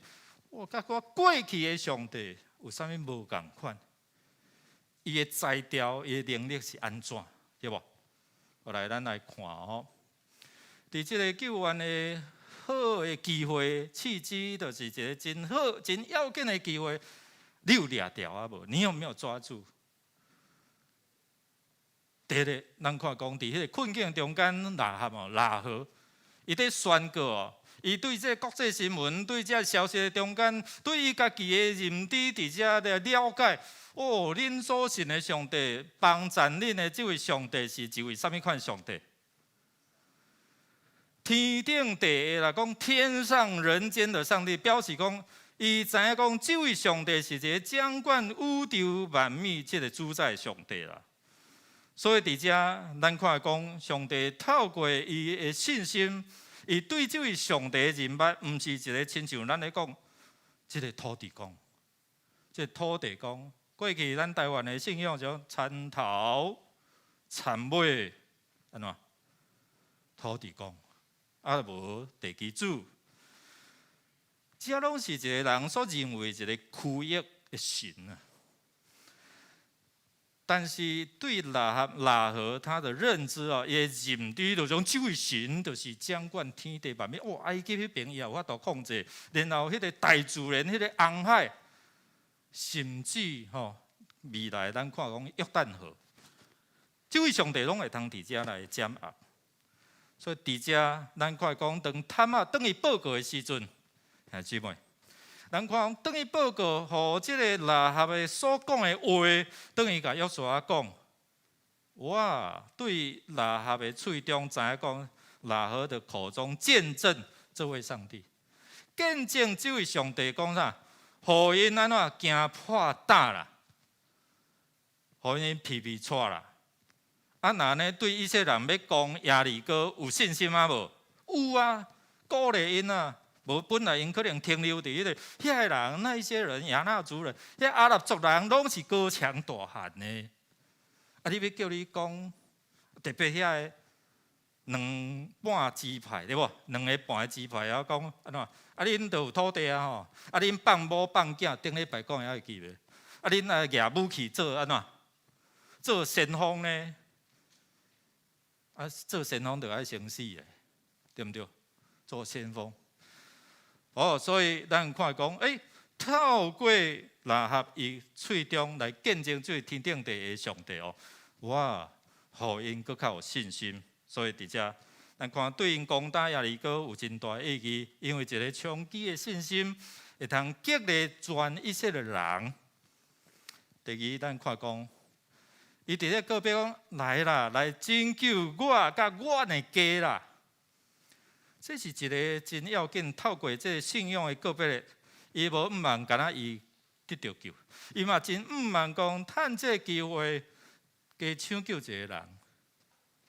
甲我过去的上帝有啥物无共款？伊的材料、伊的能力是安怎？对无？后来咱来看吼，伫即个救援的好的机会，契机，就是一个真好、真要紧的机会，你有掠着啊无？你有没有抓住？第一，咱看讲，伫迄个困境中间，拉合，伊伫宣告哦，伊对这国际新闻、对这消息的中间，对伊家己的认知伫遮的了解。哦，恁所信的上帝，帮赞恁的这位上帝是一位什么款上帝？天顶地下啦，讲天上人间的上帝，表示讲，伊知影讲，这位上帝是一个掌管宇宙万物这个主宰上帝啦。所以伫遮，咱看讲，上帝透过伊的信心，伊对这位上帝的认捌，毋是一个亲像咱咧讲，这个土地公，这个土地公。过去咱台湾的信仰就田头、田尾，安怎？土地公，啊无地基主，这拢是一个人所认为一个区域的神啊。但是对拉合他的认知哦，也认知就种这位神就是掌管天地万物。埃及迄边伊也有法度控制，然后迄个大自然，迄个红海。甚至未来咱看讲约旦河，这位上帝拢会通伫遮来掌握。所以伫遮咱看讲，当探仔等伊报告的时阵，兄姊妹，咱看讲等伊报告，互即个拉合的所讲的话，等伊甲约书亚讲，哇，对拉合的喙中知影讲，拉合的口中见证这位上帝，见证这位上帝讲啥？互因安怎惊破胆啦，互因皮皮喘啦。啊，那呢对以色列人要攻耶利哥有信心啊无？有啊，鼓励因啊。无本来因可能停留伫迄个遐人，那一些人亚衲族人，遐阿拉族人拢是高强大汉呢。啊，你要叫你讲，特别遐个两半支派对无？两个半的支派啊，讲安怎？啊，恁都有土地啊吼！啊，恁放某放囝，顶礼拜讲也会记袂？啊，恁啊举武器做安怎？做先锋呢？啊，做先锋就爱生死的，对毋对？做先锋。哦，所以咱看讲，透过拉合伊喙中来见证这天顶地的上帝哦，哇，互因搁较有信心。所以伫遮。咱看对因攻打耶利哥有真大意义，因为一个长期的信心会通激励全以色列人。第二，咱看讲，伊伫咧告别讲来啦，来拯救我甲我的家啦。这是一个真要紧，透过这个信仰的告别，伊无毋茫干那伊得到救，伊嘛真毋茫讲趁这个机会加抢救一个人。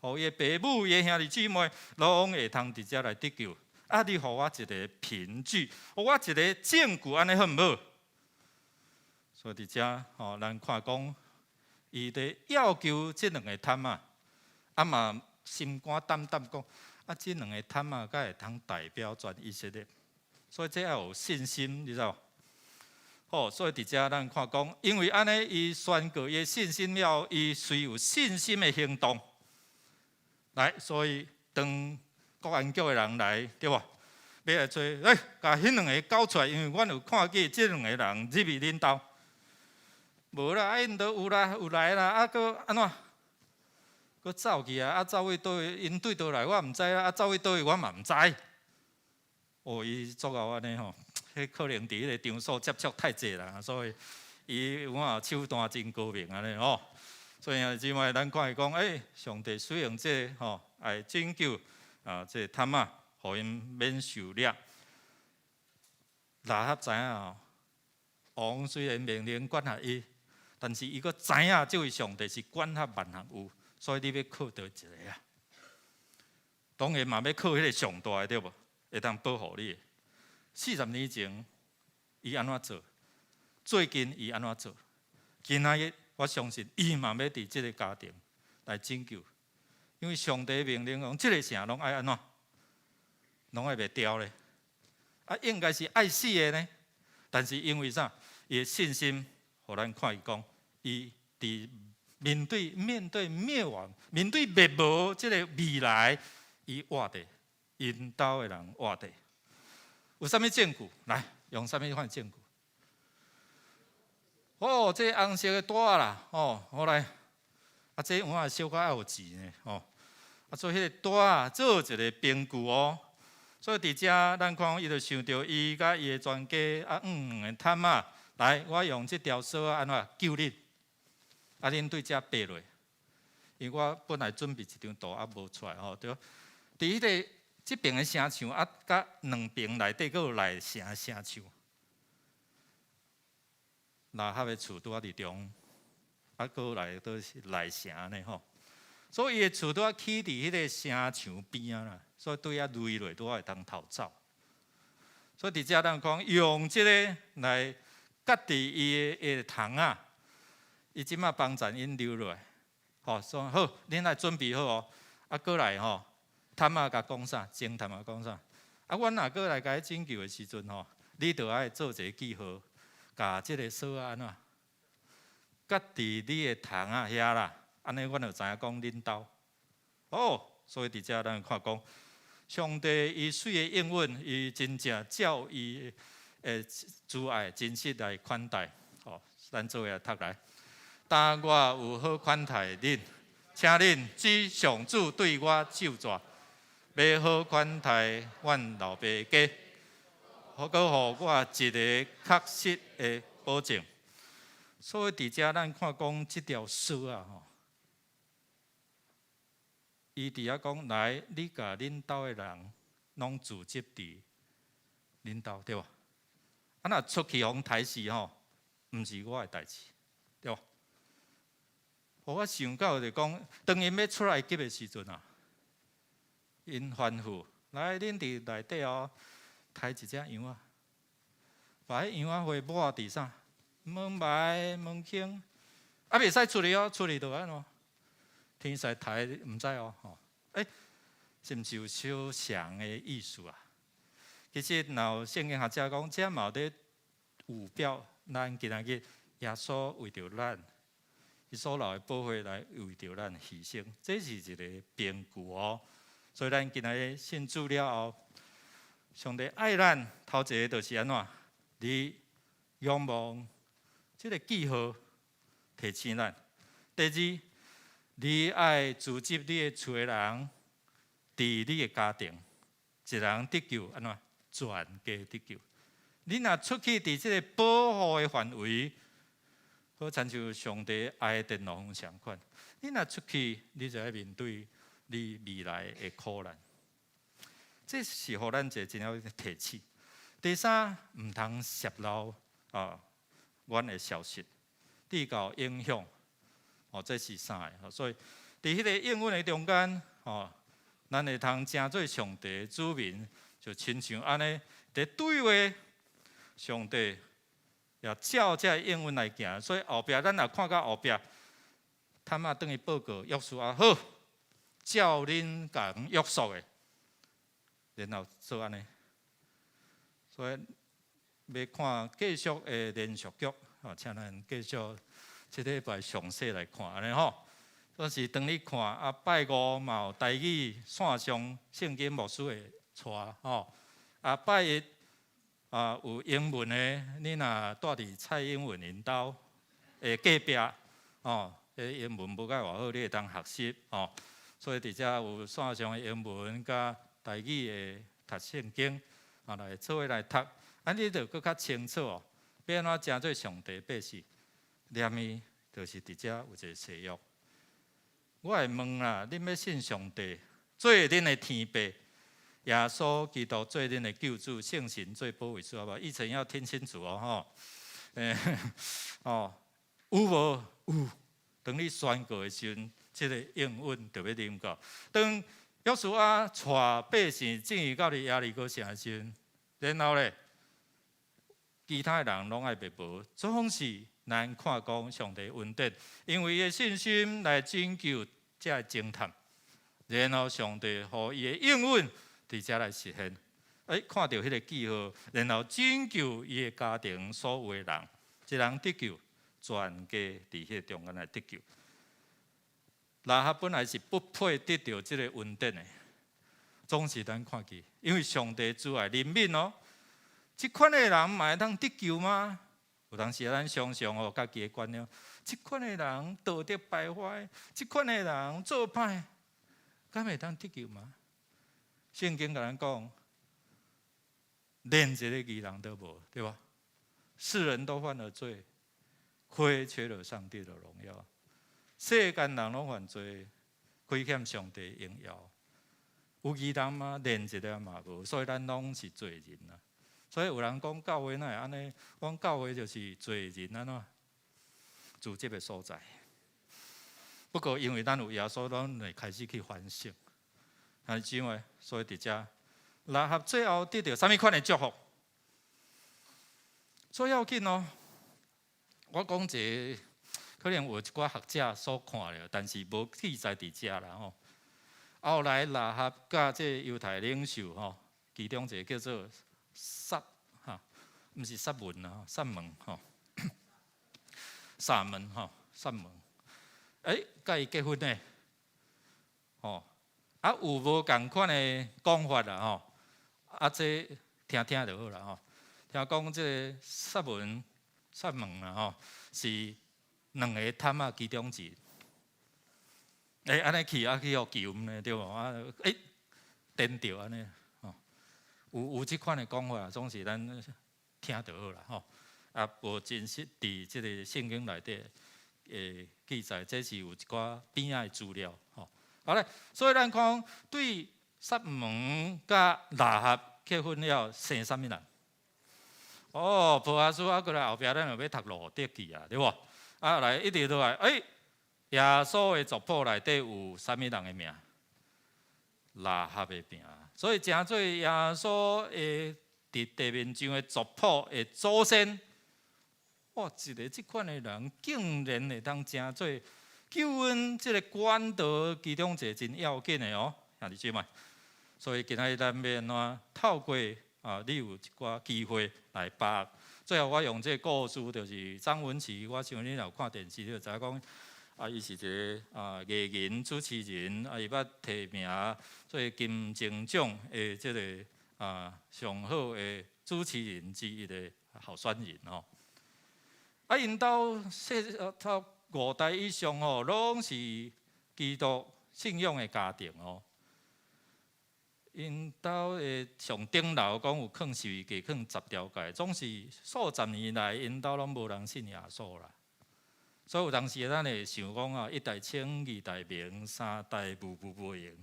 互伊的父母、伊兄弟姊妹，拢会通伫遮来得救。啊，你互我一个凭据，互我一个证据，安尼好毋好？所以伫遮，咱看讲，伊伫要求即两个探仔，啊嘛心肝胆胆讲，啊，即两个探仔才会通代表全以色列。所以这要有信心，你知道？好，所以伫遮咱看讲，因为安尼，伊宣告伊信心了，伊随有信心的行动。来，所以当国安局的人来，对无？要来做，甲迄两个交出来，因为阮有看见即两个人入去恁兜。无啦，因都有啦，有来啦，搁安怎？搁走去啊！走去倒位，因对倒来我毋知啦，走去倒位我嘛毋知。哦，伊作到安尼吼，迄可能伫迄个场所接触太济啦，所以伊有影手段真高明安尼吼。所以啊，即摆咱看伊讲，上帝使用这来拯救这探仔，互因免受掠。拉合知影王虽然命令管辖伊，但是伊阁知影这位上帝是管辖万行有，所以你要靠倒一个啊。当然嘛，要靠迄个上大的对无？会当保护你。40年前，伊安怎做？最近伊安怎做？今仔日我相信伊嘛要伫即个家庭来拯救，因为上帝命令讲，即个城拢爱安怎，拢爱袂掉咧。啊，应该是爱死的呢，但是因为啥？伊的信心，互咱看伊讲，伊伫面对灭亡、面对灭亡即个未来，伊活地，因兜的人活地。有啥物证据？来，用啥物款证据？哦，这红色的带啦，哦，好来，啊，这碗小可爱有钱呢，哦，啊，做迄个带做一个凭据哦。所以伫遮，咱看伊就想到伊甲伊的全家啊，的摊啊，来，我用即条绳啊，安怎救恁？啊，恁对遮爬落，因为我本来准备一张图啊，无出来吼，对。伫迄个即边的城墙啊，甲两边内底佫有内城城墙。拉合的厝拄啊伫中，啊，佫内都是内城呢吼。所以伊的厝拄啊起伫迄个城墙边啊啦，所以对啊累落拄啊会当逃走。所以伫遮咱讲用即个来夹伫伊的窗啊，伊即马帮잔因流落来，吼，说好，恁来准备好哦，啊，过来吼，探啊甲讲啥，侦探啊讲啥，啊，阮若过来甲伊拯救的时阵吼，你着爱做一个记号。甲即个锁啊安怎，夹伫你的窗啊遐啦，安尼阮就知影讲恁兜。哦，所以伫遮咱看讲，上帝伊水的应允，伊真正照伊的慈爱真实来款待。哦，咱做下读来，但我有好款待恁，请恁知上主对我咒詛，要好款待阮老爸家。好，佮互我一个确实的保证。所以伫遮咱看讲即条绳啊，吼，伊伫遐讲来，你甲恁兜的人拢聚集伫恁兜，对吧？啊，若出去互刣死吼，毋是我的代志，对吧？互我想到就讲，当因要出来急的时阵啊，因吩咐来，恁伫内底哦。开一只羊啊，把迄羊啊花抹伫啥？门埋门轻，啊袂使出去哦，出去就安怎？天使台毋知哦，吼，是毋是有小像的意思啊？其实若圣经学者讲，这嘛有咧预表咱今仔日耶稣为着咱，伊所留的宝血来为着咱牺牲，这是一个凭据哦。所以咱今仔日信主了后。上帝爱咱，头一个就是安怎？你仰望这个记号提醒咱。第二，你爱组织你的厝的人，伫你的家庭，一人得救，安怎？全家得救。你若出去伫这个保护的范围，好亲像上帝爱的电路相款。你若出去，你就要面对你未来的苦难。这是互咱一个真正提醒。第三，毋通泄露阮的消息，地搞影响。哦，这是啥个？所以伫迄个应允的中间，哦，咱会通成做上帝的子民，就亲像安尼，伫对话上帝也照这应允来行。所以后壁咱若看到后壁，他妈等于报告约书亚好，照恁讲约束的。然后做安尼，所以要看继续的连续剧，请咱继续这礼拜详细来看安尼吼。但是当你看拜五嘛有台语线上圣经牧师会带吼，拜一有英文的，你若住伫蔡英文因兜隔壁英文无解偌好，你会当学习吼。所以伫遮有线上的英文甲。台语的读圣经，来做伙来读，你就更较清楚哦。要安怎成做上帝百姓？念伊就是伫遮有一个誓约。我会问啦，恁要信上帝，做恁的天父，耶稣基督做恁的救主，圣神做保卫主，好无？议程要听清楚哦，吼。有无？有。当你宣告的时阵，这个应允就要临到。当约书亚带百姓进入到耶利哥城的时阵，然后咧，其他的人拢爱被捕，总是咱看讲上帝恩典，因为伊的信心来拯救，才会侦探，然后上帝互伊的应允，伫遮来实现。看到迄个记号，然后拯救伊的家庭所有的人，一人得救，全家伫迄个中间来得救。拉哈本来是不配得到即个恩典的，总是咱看见，因为上帝主爱怜悯哦。即款的人嘛会当得救吗？有当时咱常常哦，家己的观念，即款的人道德败坏，即款的人做歹，敢会当得救吗？圣经甲咱讲，连一个义人都无，对吧？世人都犯了罪，亏缺了上帝的荣耀。世间人拢犯罪，亏欠上帝荣耀。有义人吗？连一个嘛无，所以咱拢是罪人啊。所以有人讲教会哪会安尼？讲教会就是罪人安怎？自责的所在。不过因为咱有耶稣，咱会开始去反省。但是因为所以伫遮，拉合最后得到什么款的祝福？最要紧哦！我讲一个，可能有一寡学者所看了，但是无记载伫遮啦吼。后来拉合甲这犹太领袖吼，其中一个叫做撒哈，毋是撒门啊，撒门吼，撒门吼，撒门。甲伊结婚呢？吼，有无共款的讲法啦吼？这听就好啦吼。听讲这个撒门啦吼，是两个探仔其中一个。安尼去去互求呢，对无？颠着安尼吼，有即款的讲法，总是咱听就好啦吼。无真实伫即个圣经内底记载，这是有一寡边仔的资料吼。好咧，所以咱讲对撒门甲拉合结婚了，生啥物人？保阿叔过来后壁，咱就要读路德记啊，对无？来一直都来，耶稣的族谱内底有啥物人的名？拉合的名。所以诚做耶稣的伫地面上的族谱的祖先。哇！一个即款的人，竟然会当诚做救恩即个管道其中一个真要紧的哦，兄弟姐妹。所以今仔日咱要安怎透过你有一寡机会来把握。最后我用这个故事，就是张文琪，我想你若看电视，你就知影讲，伊是一个艺人主持人，伊捌提名做金钟奖的即个上好的主持人之一的候选人吼。因兜到5代以上吼，拢是基督信仰的家庭哦。因兜的上顶楼讲有放受价，放10条街，总是数十年来，因兜拢无人信耶稣啦。所以有当时咱会想讲1代清，2代明，3代无用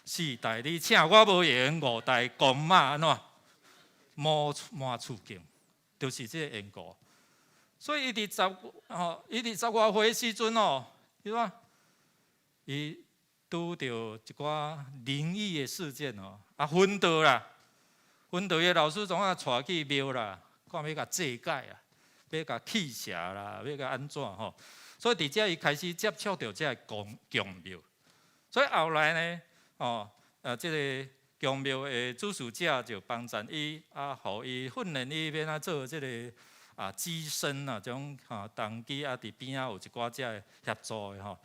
，4代你请我无用，5代公马安怎满厝境，就是这个缘故。所以伊伫10外岁的时阵哦，伊拄到一寡灵异的事件哦，昏倒啦，昏倒的老师总带去庙啦，看要甲祭改啊，要甲弃邪啦，要甲安怎吼？所以伫遮伊开始接触到这个宫庙，所以后来呢，这个宫庙的主事者就帮助伊，互伊训练伊要做这个。机身种动机伫边仔有一寡只协助的吼，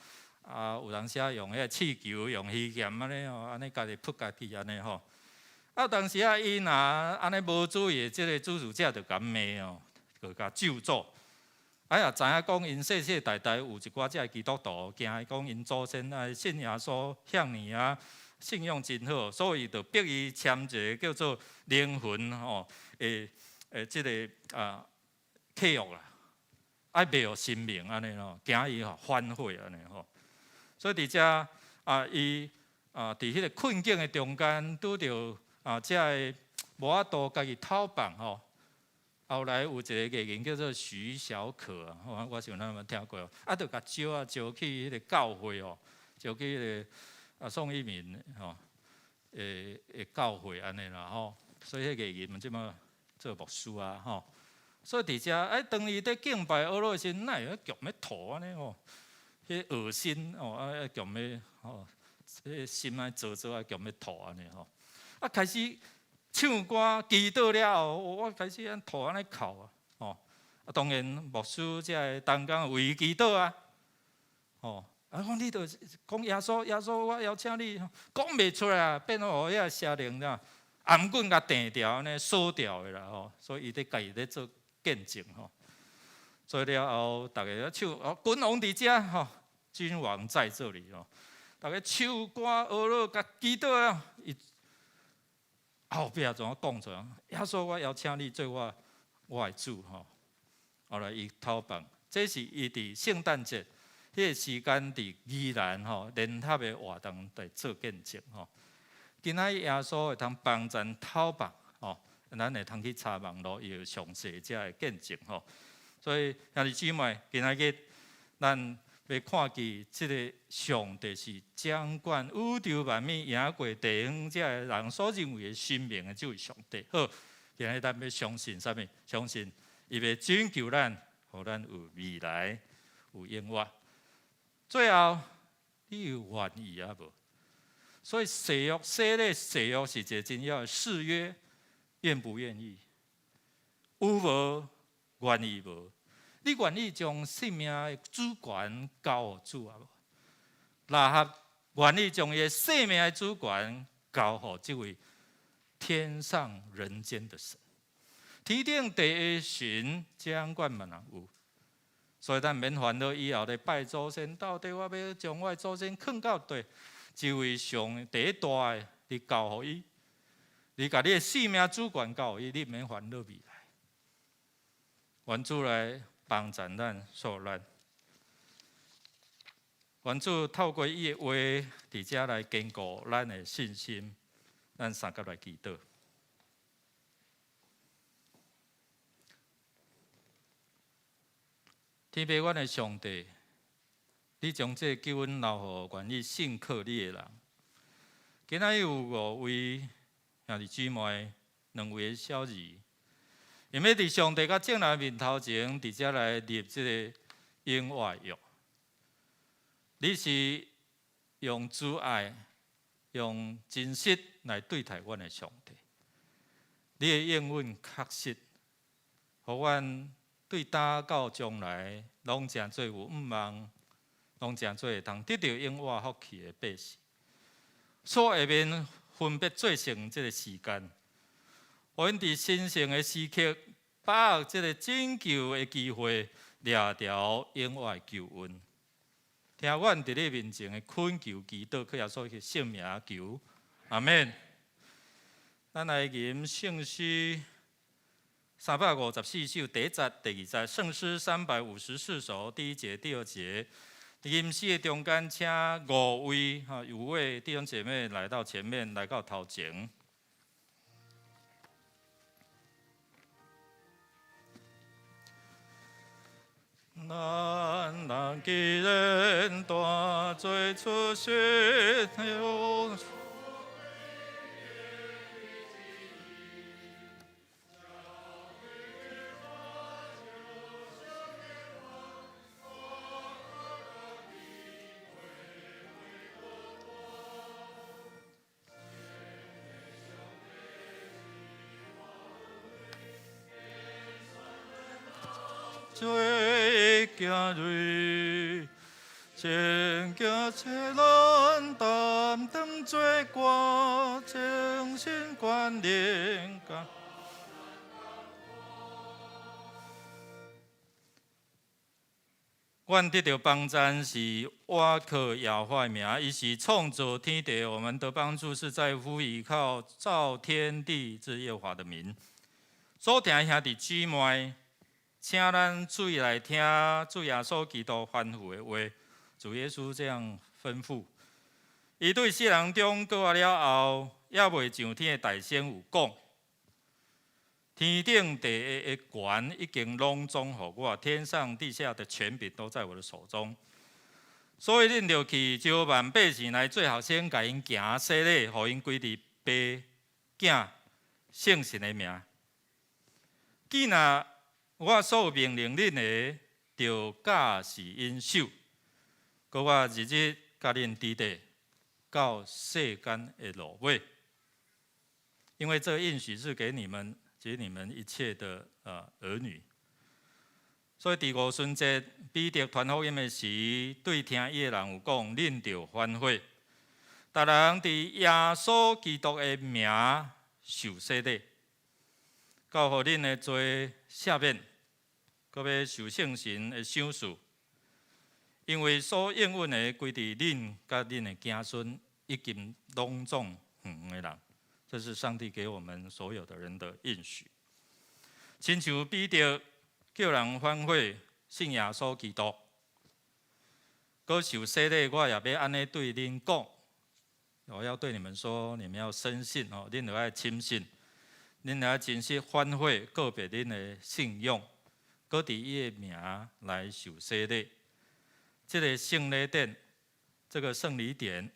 有当时用迄个气球、用鱼钳安尼吼，安尼家己扑家己安尼吼。有当时伊若安尼无注意，即个主事者就甲骂哦，就甲咒诅。也知影讲因世代代有一寡只基督徒，惊讲因祖先信耶稣向年信用真好，所以就逼伊签一个叫做灵魂吼即个契约啦，卖予性命安尼咯，惊伊反悔安尼吼。所以伫遮伊伫迄个困境的中间，拄着遮个无法度家己讨办吼。后来有一个艺人叫做徐小可我想咱有听过就甲招去迄个教会哦，招去迄个宋一鸣诶教会安尼啦吼。所以迄个艺人即马做牧师吼。所以伫遮当伊伫敬拜俄罗斯，哪会强要吐安尼吼？迄恶心哦，强要吼，这心爱做啊，强要吐安尼吼。开始唱歌祈祷了后，我开始安吐安尼哭啊，吼。当然牧师才会当工为伊祈祷啊，吼。讲你著讲耶稣，耶稣，我邀请你，讲袂出来啊，变做遐邪灵啦，颔棍甲定掉安尼锁掉的啦吼。所以伊伫家己咧做见证吼。做了后，大家咧唱，君王伫遮吼，君王在这里吼。大家唱歌学了，甲祈祷啊，伊后壁怎啊讲出来？耶稣，我邀请你做我的主吼。后来伊讨饭，这是伊伫圣诞节迄个时间伫宜兰吼连塔的活动在做见证吼。今仔耶稣会通帮咱讨饭吼，咱会通去查网络，伊有详细遮的见证吼。所以兄弟姊妹，今仔日咱要看见即个上帝是掌管宇宙万物、赢过地方遮个人所认为的生命的这位上帝。好，今仔咱要相信啥物？相信伊要拯救咱，互咱有未来、有永远。最后，你有愿意啊无？所以誓约、誓咧、誓约是一个真要誓约，愿不愿意？有无？愿意无？你愿意将生命的主权交予主啊无？若合愿意将伊的生命的主权交予这位天上人间的神，天顶地下神掌管万人有。所以咱免烦恼以后咧拜祖先，到底我要将我的祖先放到地？一位上第一大的，你交予伊，你甲你的生命主权交予伊，你免烦恼未来。愿主来帮助咱所有人，愿主透过伊的话，伫遮来坚固咱的信心。咱三甲来祈祷。天父，阮的上帝，你将这救恩留予愿意信靠你的人。今仔有5位兄弟姊妹，2位小儿。因为伫上帝甲正人面头前，伫遮来立即个永活约。你是用主爱、用真实来对待阮的上帝。你的应允确实，互阮对打到将来，拢诚做有盼望，拢诚做会通得到永活福气的百姓。所下面分别做成即个时间。阮伫神圣的时刻，把握这个拯救的机会，掠条永活的救恩。听阮伫你面前的恳求祈祷，去耶稣的圣名求，阿免。咱来吟圣诗354首第1节、第2节，圣诗354首第1节、第2节。吟诗的中间，请5位有位弟兄姐妹来到前面，来到头前。咱人既然大罪出血流。最惊瑞，正惊切难担当罪过，精神关联感。阮得到帮助是倚靠耶和华的名，伊是创造天地，我们的帮助是在乎依靠造天地之耶和华的名。所听兄弟姊妹。请咱注意来听主耶稣基督吩咐的话。主耶稣这样吩咐：伊对世人中过完了后，也未上天的大仙有讲：天顶地下的权已经拢总予我，天上地下的权柄都在我的手中。所以恁着去招万百姓来，最后先甲因行洗礼，互因归伫爸、囝、圣神的名。既若我所命令恁的，就驾是因手，搁我日日甲恁伫地，到世间的落尾。因为这个应许是给你们及你们一切的儿女。所以伫五旬节彼得传福音的时，对听伊的人有讲：恁着反悔，逐人伫耶稣基督的名受洗礼，到互恁的罪赦免，搁要受圣神的赏赐。因为所应允的归伫恁甲恁的子孙，已经拢总远的人。这是上帝给我们所有的人的应许。亲像彼得叫人反悔信耶稣基督，搁受洗礼，我也要安尼对恁讲。我要对你们说，你们要深信哦，恁就要深信，恁要真实反悔，告别恁的信仰，搁伫伊的名来受洗礼。这个圣礼典，这个圣礼典，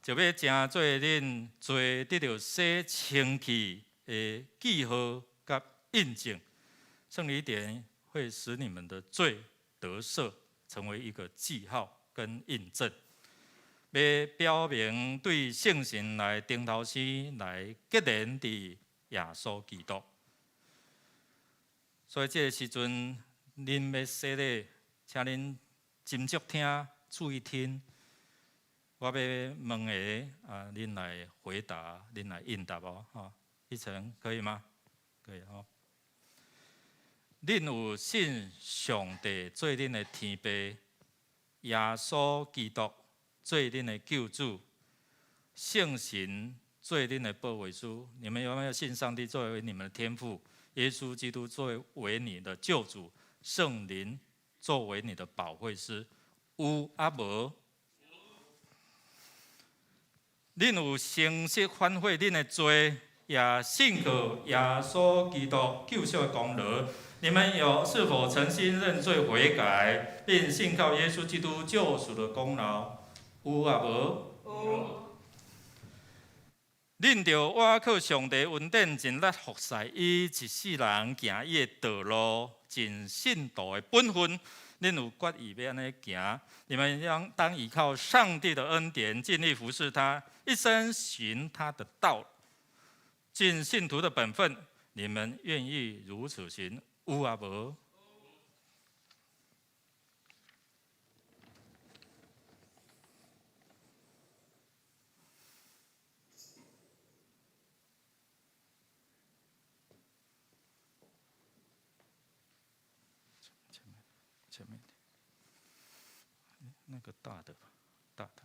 就要成做恁罪得到洗清气的记号甲印证。圣礼典会使你们的罪得赦，成为一个记号跟印证，要表明对圣神来顶头生来结连伫耶稣基督。所以这个时阵，恁要洗礼，请恁斟酌听，注意听。我要问个恁来回答，恁来应答哦。一成可以吗？可以哦。恁有信上帝做恁的天父，耶稣基督做恁的救主，圣神做恁的保惠师。你们有没有信上帝作为你们的天父？耶稣基督作为你的救主，圣灵作为你的保惠师？有啊无？恁有诚实反悔恁的罪，也信靠耶稣基督救赎的功劳。你们是否诚心认罪悔改，并信靠耶稣基督救赎的功劳？有啊无？有。恁着我靠上帝恩典尽力服侍伊，一世人行伊的道路，尽信道的本分。恁有决意要安尼行，你们当依靠上帝的恩典，尽力服侍他，一生行他的道，尽信徒的本分。你们愿意如此行？有啊无？前面一点，那个大的吧，大的，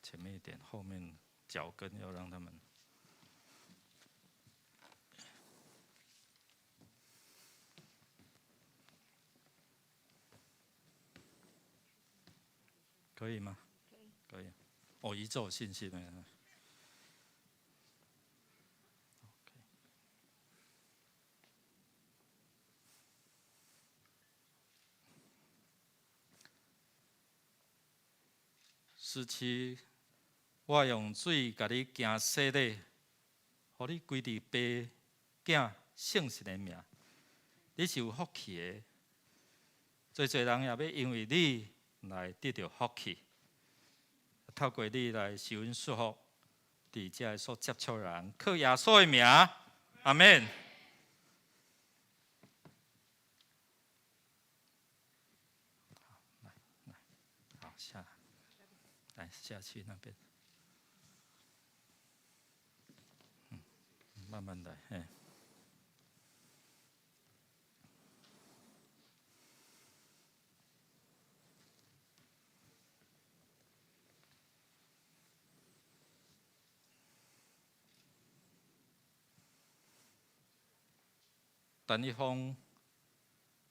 前面一点，后面脚跟要让他们。可以吗？可以。哦，一致有信心的。17，我用水甲你行洗礼，互你归伫爸、囝、圣神的名，你是有福气的。最人也要因为你来得到福气，透过你来受恩祝福，伫遮所接触的人，靠耶稣的名，阿门。好，下来下去那边，慢慢来，等一方，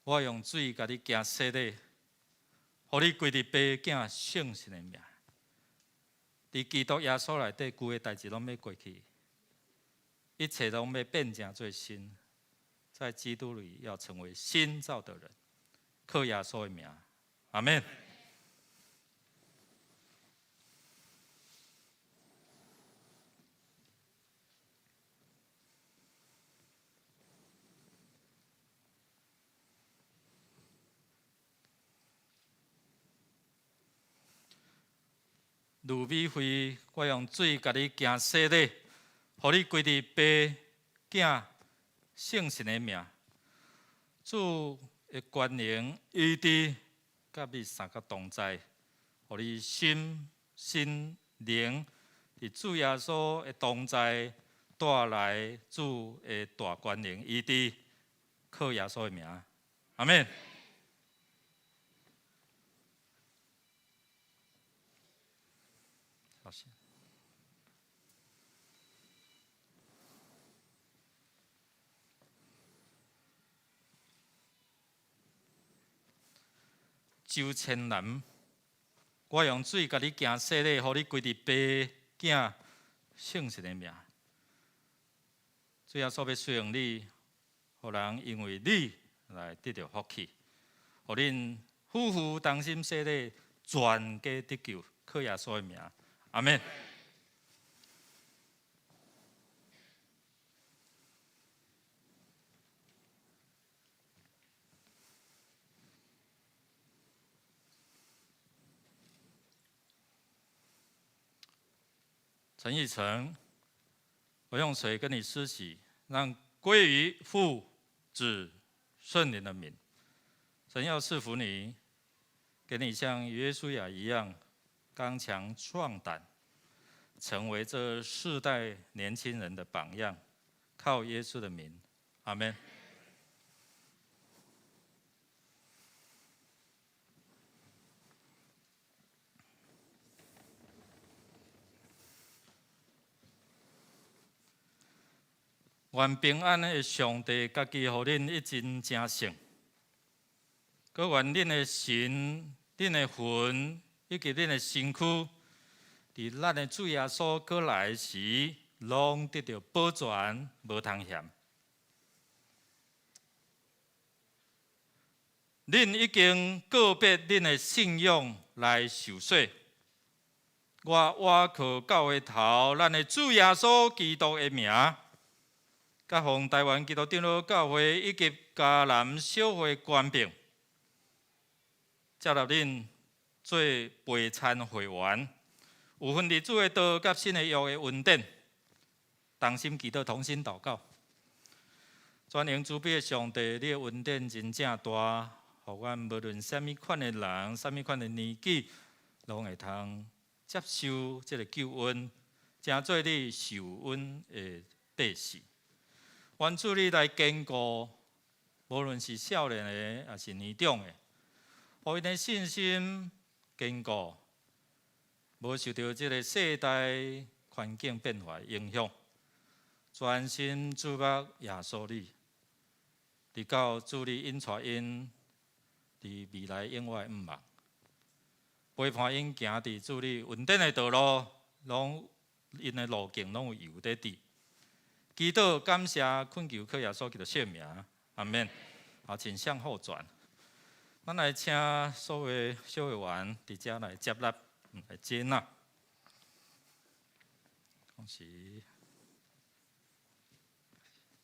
我用水甲你行洗礼，互你归伫爸、囝、圣神的名。伫基督耶稣内底，旧的代志拢要过去，一切拢要变成做新。在基督里要成为新造的人，靠耶稣的名，阿门。路米会，我用水甲你行洗礼，互你归伫爸囝圣神的名。主的权能、医治、甲你三个同在，互你心、身、灵，伫主耶稣的同在带来主的大权能、医治，靠耶稣的名，阿免。好，谢。周千南，我用水甲你行洗礼，互你归伫爸囝圣神的名。主耶稣要使用你，互人因为你来得到福气，互恁夫妇同心洗礼，全家得救，靠耶稣的名，阿免。陈奕成，我用水跟你施洗，让归于父、子、圣灵的名。神要赐福你，给你像约书亚一样刚强壮胆，成为这世代年轻人的榜样。靠耶稣的名，阿们。愿平安的上帝，家己互恁一真正胜。佮愿恁的神、恁的魂以及恁的身躯，伫咱的主耶稣过来时，拢得到保全，无通嫌。恁已经告别恁的信仰来受洗。我靠教会头，咱的主耶稣基督的名。甲奉台湾基督长老教会以及嘉南小会官兵，接纳恁做陪参会员，有份伫主的道甲新的约的恩典，同心祈祷，同心祷告。全能慈悲的上帝，你的恩典真正大，互阮无论什么款的人、什么款的年纪，拢会通接受这个救恩，成做你受恩的百姓。愿主你来坚固，无论是少年的，还是年长的，互因的信心坚固，无受到这个世代环境变化影响，专心注目耶稣你，直到主你引带因，伫未来永远毋忘，陪伴因行伫主你恩典的道路，拢因的路径拢有油在滴。祈祷感谢恳求靠耶稣基督圣名，阿免。啊，请向后转。咱来请所有小会员伫遮来接纳，来接纳。恭喜。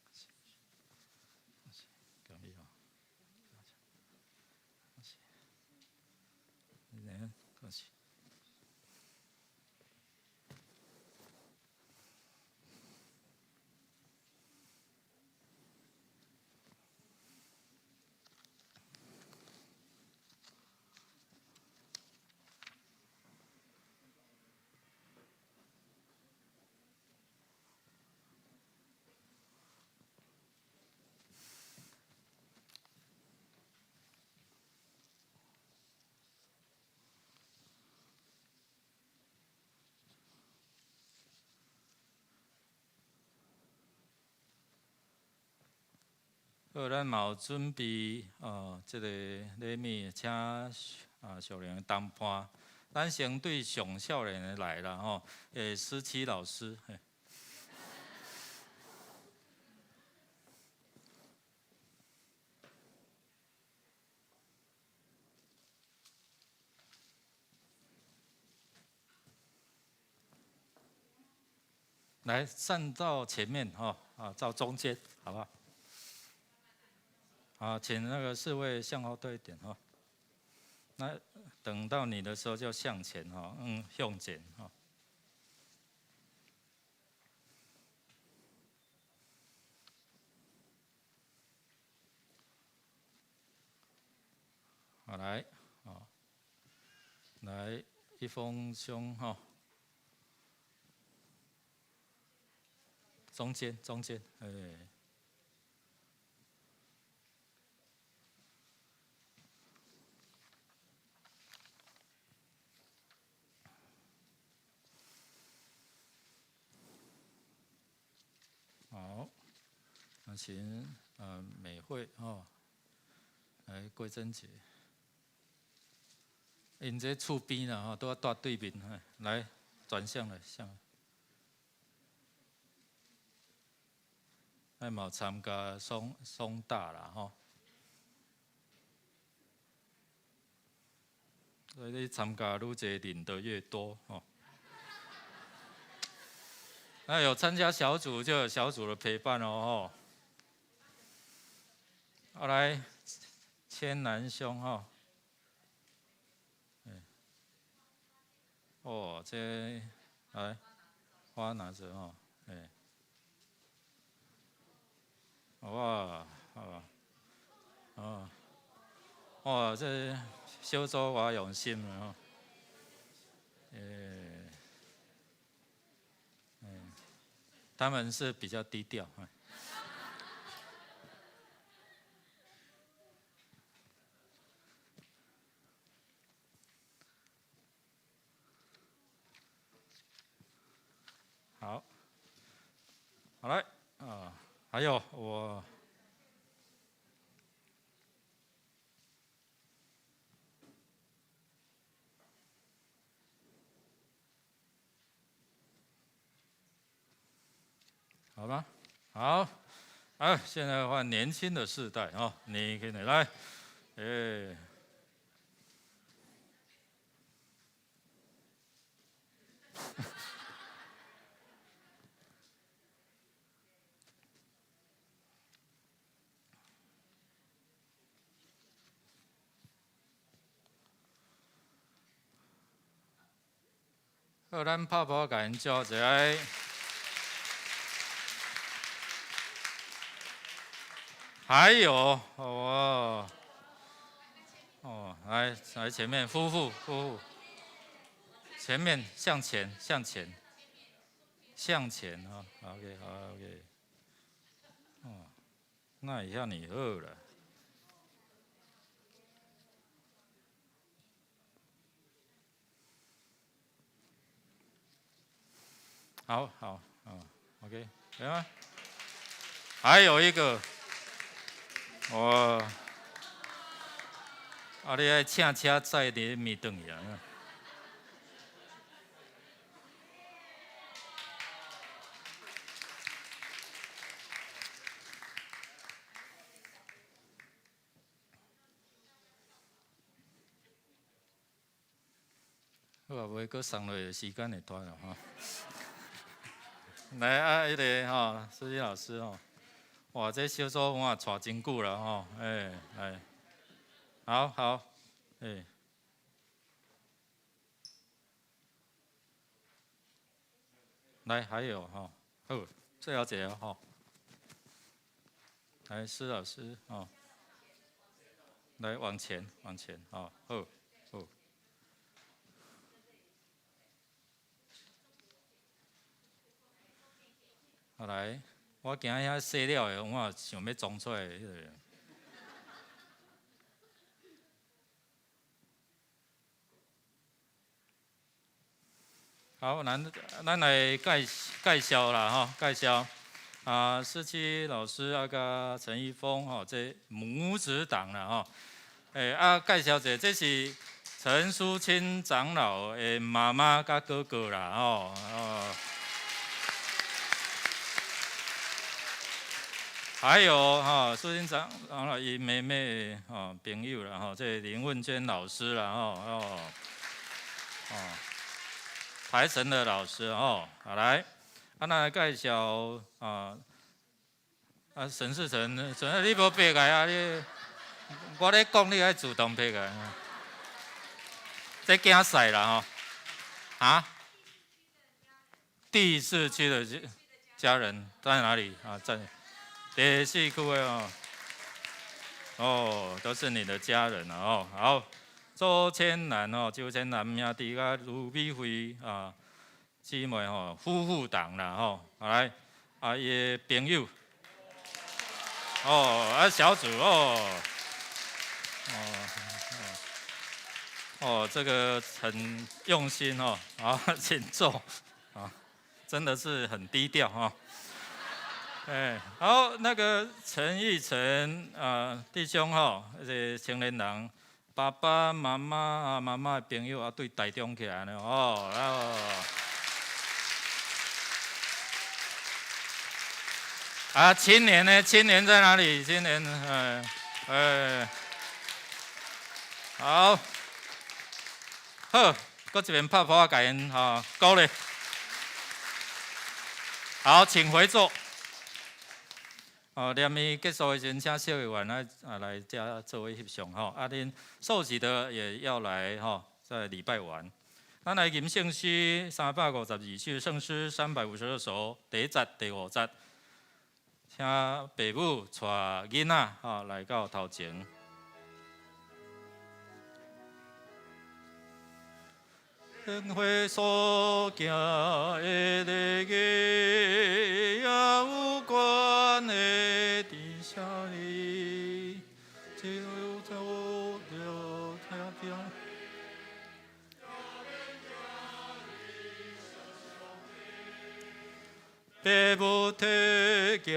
恭喜哦！恭喜！恭喜！好，咱嘛有准备这个礼物，请小玲当伴。咱先对上少年的来啦吼，思琪老师。来站到前面哈，到中间，好不好？好，请那个4位向后退一点哈。那等到你的时候就向前哈，向前哈。好来，好，来一丰胸哈，中间，哎。好，那请美惠哦，来桂珍姐，因这厝边啦吼，都要大对面，来转向来向。还冇参加松大啦吼，所以你参加愈侪领得越多吼。那有参加小组就有小组的陪伴哦吼。好来，千南兄哈。哦，这来花拿着哦，哎。哇，哇，这小组我用心了吼。他们是比较低调。好，好来啊，还有我。好吗？好，现在换年轻的世代啊，你可以来，好，咱泡泡甲因叫一下。还有哦，来前面，夫妇，前面向前啊 ，OK 好 OK， 哦，那一下你饿了，好，OK， 可以吗？还有一个。你爱请车载你咪转去啊！好啊，袂阁送落时间会短了哈。来迄个哈，书记老师哦，哇，这小组我带真久了吼，来，好，来还有哈，好，最后一个哈，来施老师哦，来往前哦，好。好来，我今遐洗了的，我想要装出来迄个。好，咱来介绍啦吼，介绍思琪老师甲陈一峰吼，这母子档啦吼。介绍者，这是陈淑清长老的妈妈甲哥哥啦吼。还有淑清长老伊妹妹朋友啦吼，这林问娟老师啦吼台神的老师哦，好来，那介绍沈世成，你无爬来啊？我咧讲，你爱主动爬来。这竞赛啦啊？第4区的家人在哪里啊？在第4区的都是你的家人啊好，周千兰周千兰兄弟甲卢美惠姊妹夫妇档啦来伊的朋友小组这个很用心请坐真的是很低调好，那个陈奕晨弟兄这青年人，爸爸妈妈妈妈的朋友对台中起来了青年呢？青年在哪里？青年好，搁一边拍拍给因鼓励。好，请回座。念伊结束的时阵，请小委员来遮作为翕相恁受洗的也要来在礼拜完。咱来吟圣诗352句，圣诗352首，第1节、第5节，请爸母带囡仔来到头前。灯火所行的日月，也有关的地下里，只有走了太平。爸母体行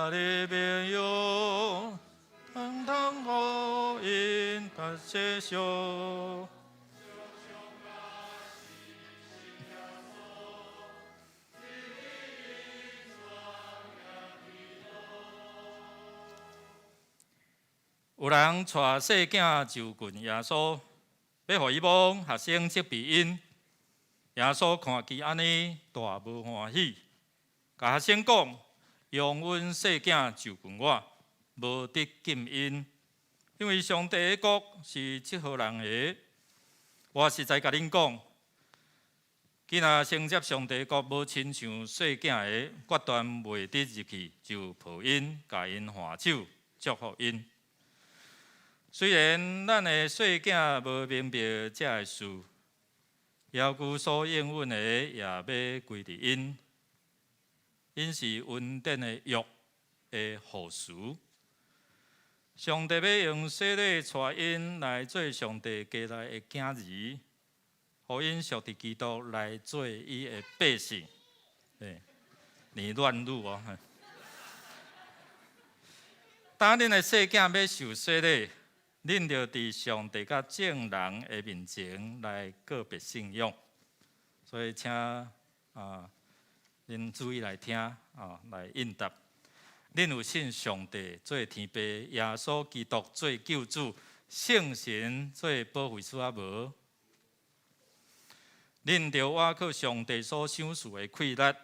的面容，堂堂好因感谢上。有人带细囝就近耶稣，要互伊望学生责备因。耶稣看见安尼，大无欢喜，甲学生讲：用阮细囝就近我，无得禁因，因为上帝的国是适合人的。我实在甲恁讲，既若承接上帝的国无亲像细囝的，决断袂得入去，就抱因，甲因还手，祝福因。虽然咱的细囝无明白这个事，耶稣所应允的也要归伫因。因是恩典的约的护士。上帝要用洗礼带因来做上帝家内的囝儿，互因属伫基督来做伊的百姓。你乱入当恁的细囝要受洗礼，恁着伫上帝甲正人的面前来告别信仰，所以请恁注意来听来应答。恁有信上帝做天父，耶稣基督做救主，圣神做保惠师无？恁着倚靠上帝所赏赐的气力，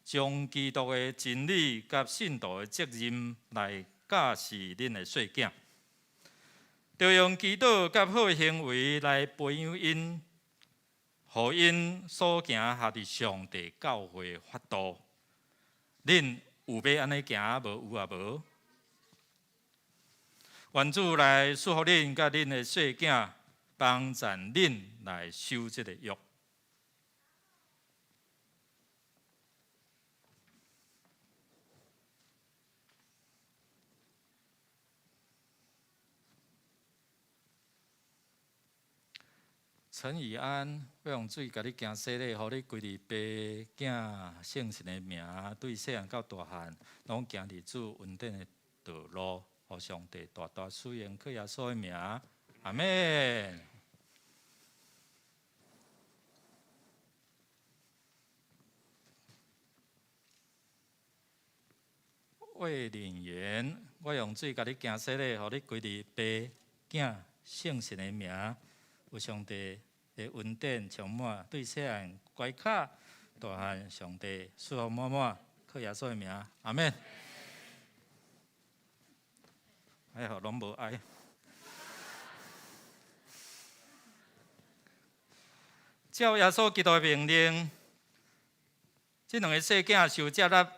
将基督的真理甲信徒的责任来教示恁的细囝。着用祈祷甲好行为来培养因，互因所行下伫上帝教会法度。恁有要安尼行无？有无？愿主来祝福恁甲恁的细囝，帮助恁来守这个约。陈以安，我用水甲你行洗礼，互你归伫爸囝圣神的名，对细汉到大汉，拢行伫主恩典的道路，互上帝大大使用，靠耶稣的名，阿们。魏灵言，我用水甲你行洗礼，互你归伫爸囝圣神的名，有上帝的恩典充满，对细汉乖巧，大汉上帝赐福满满，靠耶稣的名，阿们。哎，拢无爱。照耶稣基督的命令，这两个细囝受接纳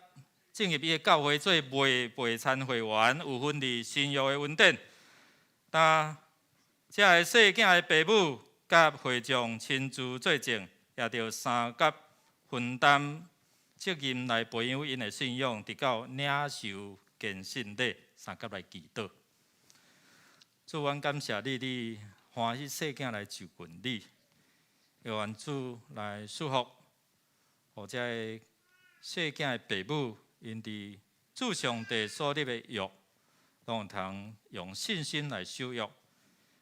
进入伊的教会做陪参会员，有分离信约的恩典。但这个细囝的父母甲会众亲自作证，也着三甲分担责任来培养因的信仰，直到领受献信礼，三甲来祈祷。主，阮感谢你，你欢喜细囝来就近你，愿主来祝福，或者细囝的父母，因伫主上帝所立的约，拢有通用信心来守约，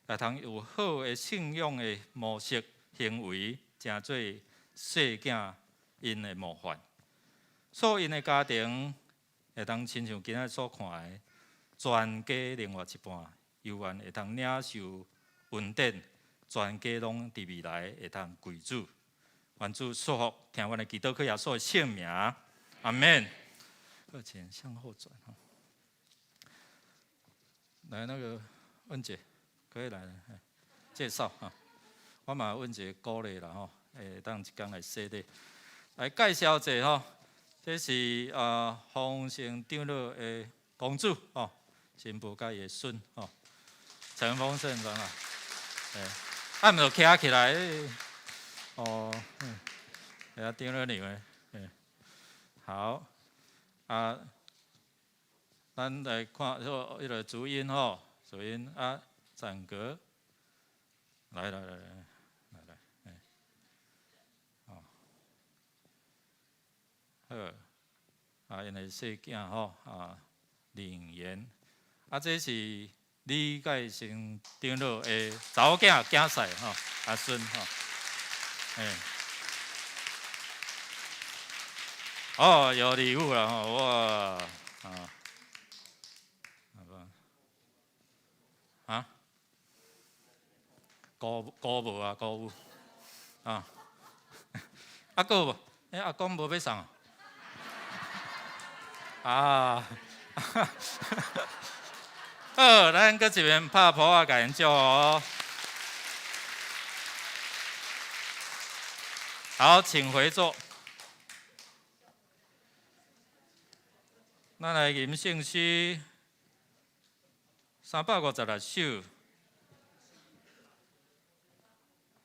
也通有好的信仰的模式行为，成做细囝因的模范。所因的家庭会当亲像今仔所看的，全家另外一半，犹原会当领受恩典，全家拢伫未来会当归主。愿主祝福，听阮的祈祷，靠耶稣的圣名，阿门。二前向后转哈。来，那个文姐，可以来了，介绍哈。我嘛问一个鼓励啦吼，当一工来说的，来介绍者吼。这是丰盛长老的公主吼，新妇甲伊的孙吼，陈丰盛长老，按着徛起来，哦，长老娘的，好，咱来看迄个主音吼，主音展格，来，好，因个细囝吼灵言，这是李介成长老的查某囝囝婿吼，阿孙吼，哦，有礼物了吼，哇，鼓无啊，鼓舞，还有无？阿公无要送好，咱搁一遍拍谱啊，甲因祝哦。好，请回座。咱来吟圣诗356首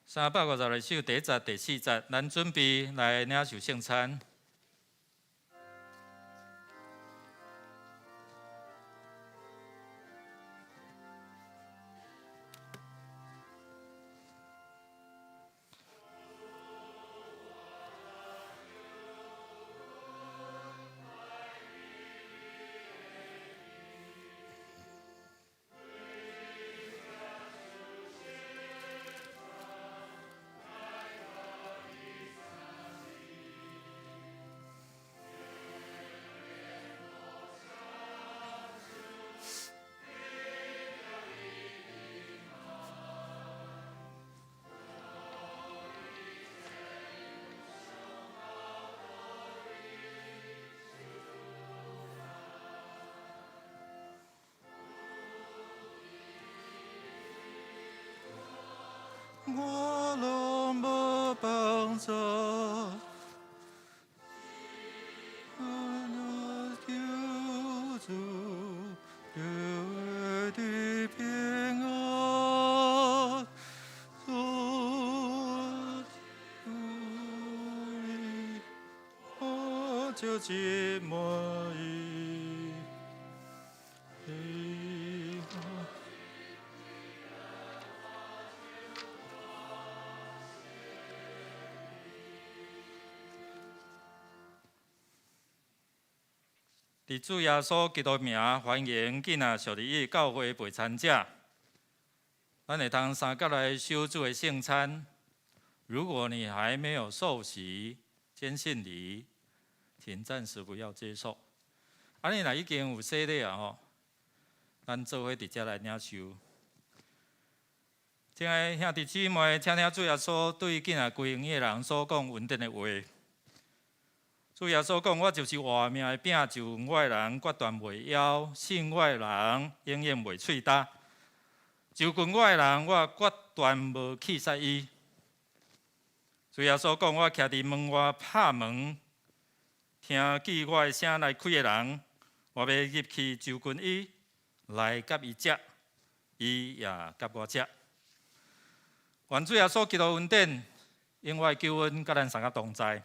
，356首第1节、第4节，咱准备来领受圣餐。我拢无帮助，我救主，有的平安，我就寂寞意。伫主耶稣基督名，欢迎今仔属于教会陪餐者，咱会通三甲来守主的圣餐。如果你还没有受洗、坚信礼，请暂时不要接受。安尼若已经有洗礼啊吼，咱做伙直接来领受。亲爱兄弟姊妹，请听主耶稣对今仔归应的人所讲稳定的话。主耶稣讲：“我就是活命的饼，就我的人决断袂枵，信我的人永远袂喙焦。就近我的人，我决断无气杀伊。”主耶稣讲：我徛伫门外拍门，听见我的声来开的人，我要入去就近伊，来甲伊食，伊也甲我食。愿主耶稣基督恩典，因我的救恩，甲咱三个同在。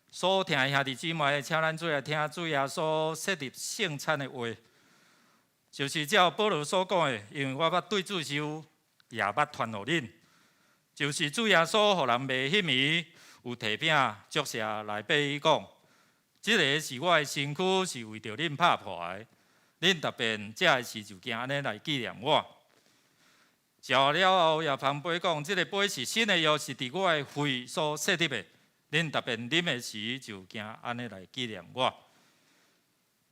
所听的兄弟姊妹，请咱做来听主耶稣设立圣餐的话，就是照保罗所讲的，因为我捌对主受，也捌传互恁，就是主耶稣互人袂迄暝有提饼祝谢来对伊讲，即个是我的身躯，是为着恁拍破的，恁特别食的时就惊安尼来纪念我。食了后，也旁杯讲，即个杯是新的药，是伫我的肺所设立的。恁特别啉的时，就惊安尼来纪念我。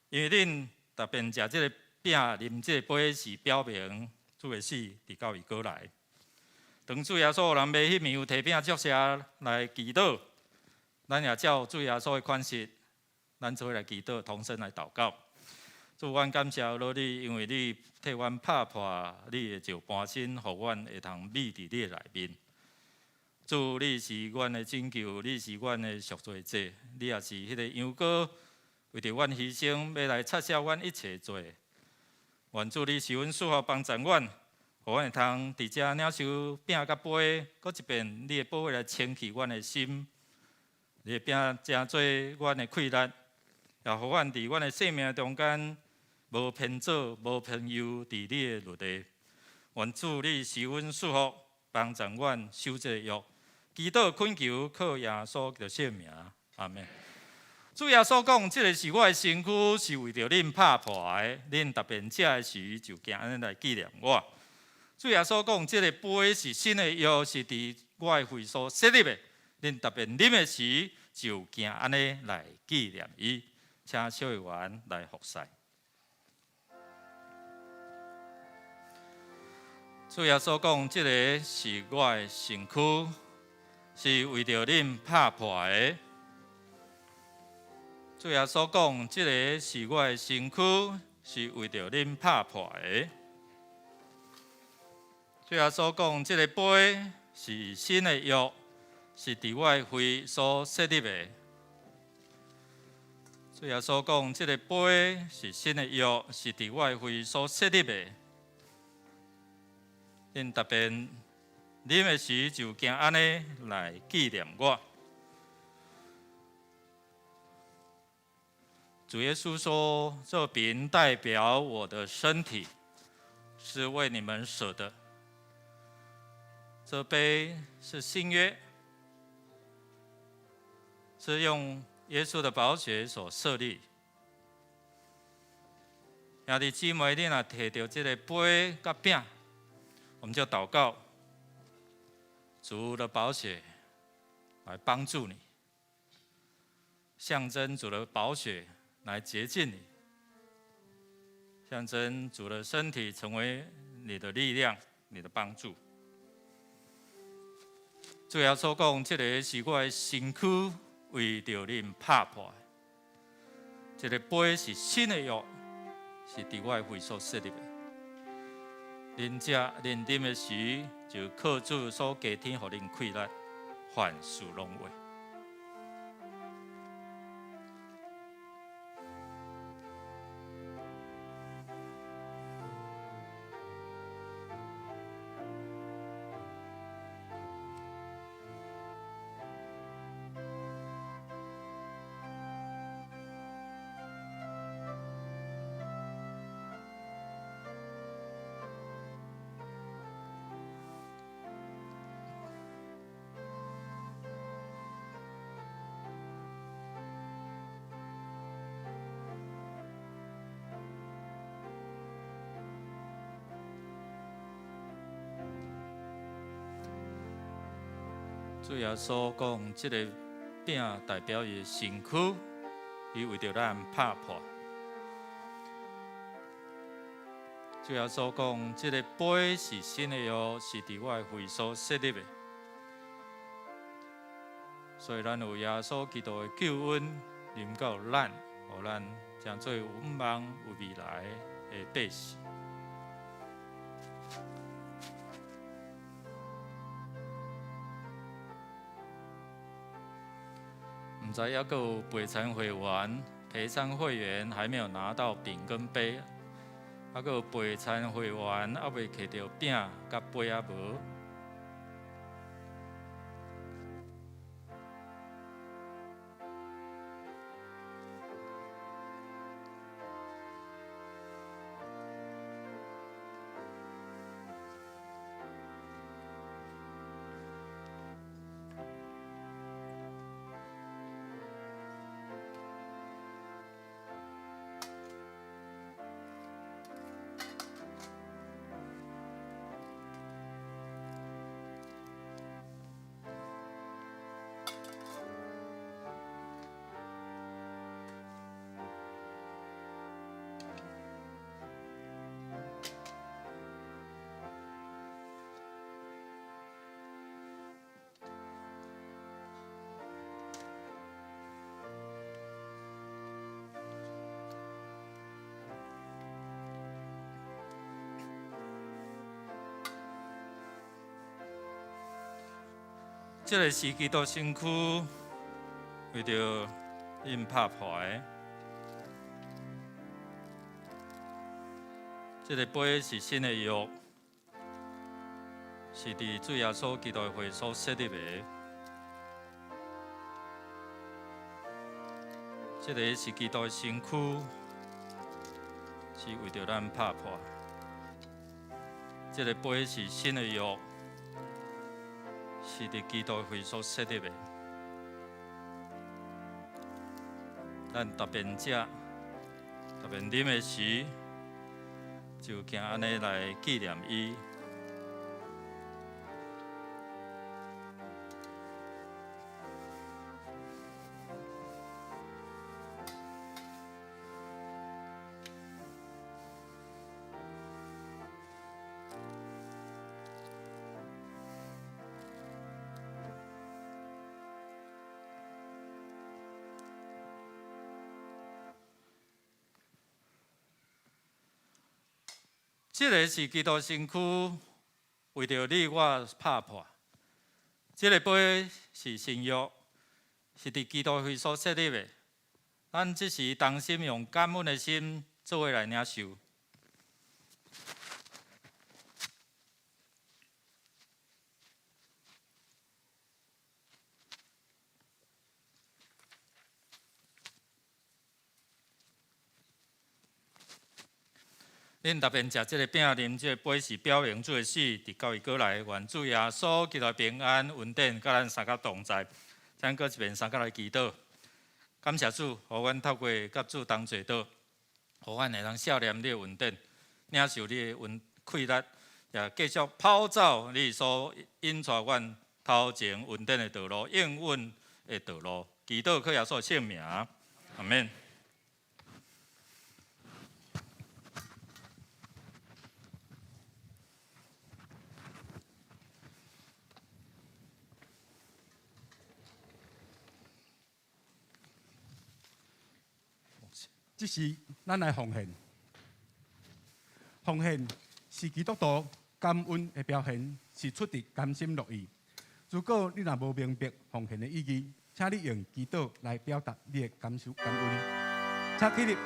因为恁特别食即个饼、啉即个杯，是表明主的死伫到伊过来。当主耶稣人袂迄暝有提饼祝谢来祈祷，咱也照主耶稣的款式，咱做来祈祷，同声来祷告。主，阮感谢罗你，因为你替阮拍破你的石盘身，互阮会通秘伫你的内面。主，你是阮的拯救，你是阮的赎罪祭，你也是迄个羊羔，为着阮牺牲，要来擦拭阮一切罪。愿主你是阮赐福帮助阮，互阮会通伫遮领受饼甲杯，搁一遍你的保护来清去阮的心。你的饼正做阮的气力，也互阮伫阮的生命中间。无偏左，无偏右，伫你的律例。愿主你是阮赐福，帮助阮守这个约。祈祷恳求，靠耶稣的圣名，阿门。主耶稣讲，这个是我的身躯，是为着恁拍破的。恁特别食的时，就惊安尼来纪念我。主耶稣讲，这个杯是新的约，是伫我的会所设立的。恁特别啉的时，就惊安尼来纪念伊。请小会员来服侍。主耶稣讲，这个是我的身躯，是为着恁拍破的。主耶稣讲，这个是我的身躯，是为着恁拍破的。主耶稣讲，这个杯是新的约，是伫我的肺所设立的。主耶稣讲，这个杯是新的约，是伫我的肺所设立的。恁特别啉的时，就惊安尼来纪念我。主耶稣说：“这饼代表我的身体，是为你们舍的；这杯是新约，是用耶稣的宝血所设立。”兄弟姊妹，恁若摕到这个杯甲饼，我们就祷告，主的宝血来帮助你，象征主的宝血来洁净你，象征主的身体成为你的力量、你的帮助。主耶稣讲，这个是我的身躯，为着恁拍破的。这个杯是新的约，是伫我的会所设立的。恁食恁啉的时，就靠主所加添，互恁气力，凡事拢会。主耶稣讲，这个饼代表伊的身躯，伊为着咱拍破。主耶稣讲，这个杯是新的约，是伫我的会所设立的。所以，咱有耶稣基督的救恩临到咱，互咱将做有望有未来的百姓。唔知还有陪餐会员，陪餐会员还没有拿到饼跟杯，还有陪餐会员还未摕到饼甲杯啊无。这个是基督身躯为着因拍破的，这个杯是新的约，是伫主耶稣基督的会所设立的。这个是基督的身躯，是为着咱拍破。这个杯是新的约。是伫基督会所设立的，咱特别食、特别啉的时，就行安尼来纪念伊。这个是基督身躯为着你我拍破，这个杯是新约，是伫基督会所设立的。咱即时同心用感恩的心做伙来领受。恁特别食这个饼、啉这个杯，是表明主的死伫教会过来，愿主耶稣基督平安稳定，甲咱三甲同在。咱搁一遍三甲来祈祷，感谢主，互阮透过甲主同坐祷，互阮会通少念你的稳定，领受你的气力，也继续跑走你所引带阮头前稳定的道路、应允的道路。祈祷靠耶稣圣名，阿免。这是咱来奉献，奉献是基督徒感恩的表现，是出于甘心乐意。如果你若无明白奉献的意义，请你用祈祷来表达你的感受、感恩。请起立。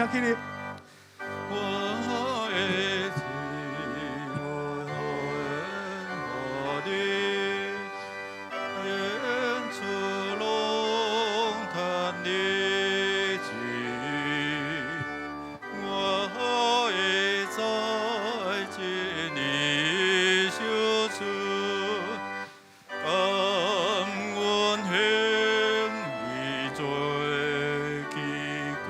请起立。我的主，我的恩赐龙潭的主，我会在这里修出，感恩兄弟最基固。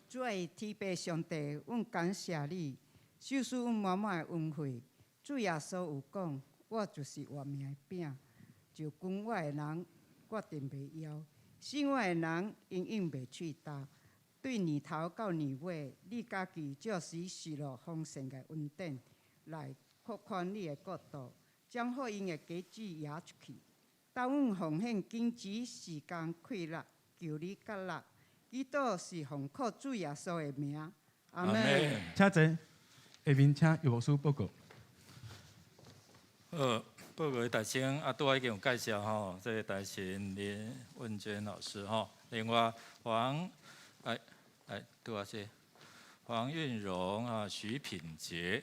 主爱天父上帝，阮感谢你，收拾阮满满的恩惠。主耶稣有讲，我就是活命的饼，就讲我的人决定袂枵，信我的人永远袂喙焦。对年头到年尾，你家己就是受落丰盛的恩典，来扩宽你的国度，将福音的果子压出去。当阮奉献金钱、时间、快乐，求你甲力。祈祷是奉靠主耶稣的名，阿门。请坐。下面请余牧师报告。报告大声拄仔已经有介绍吼，这个大神林文娟老师吼，另外拄仔是黄韵荣啊、徐品杰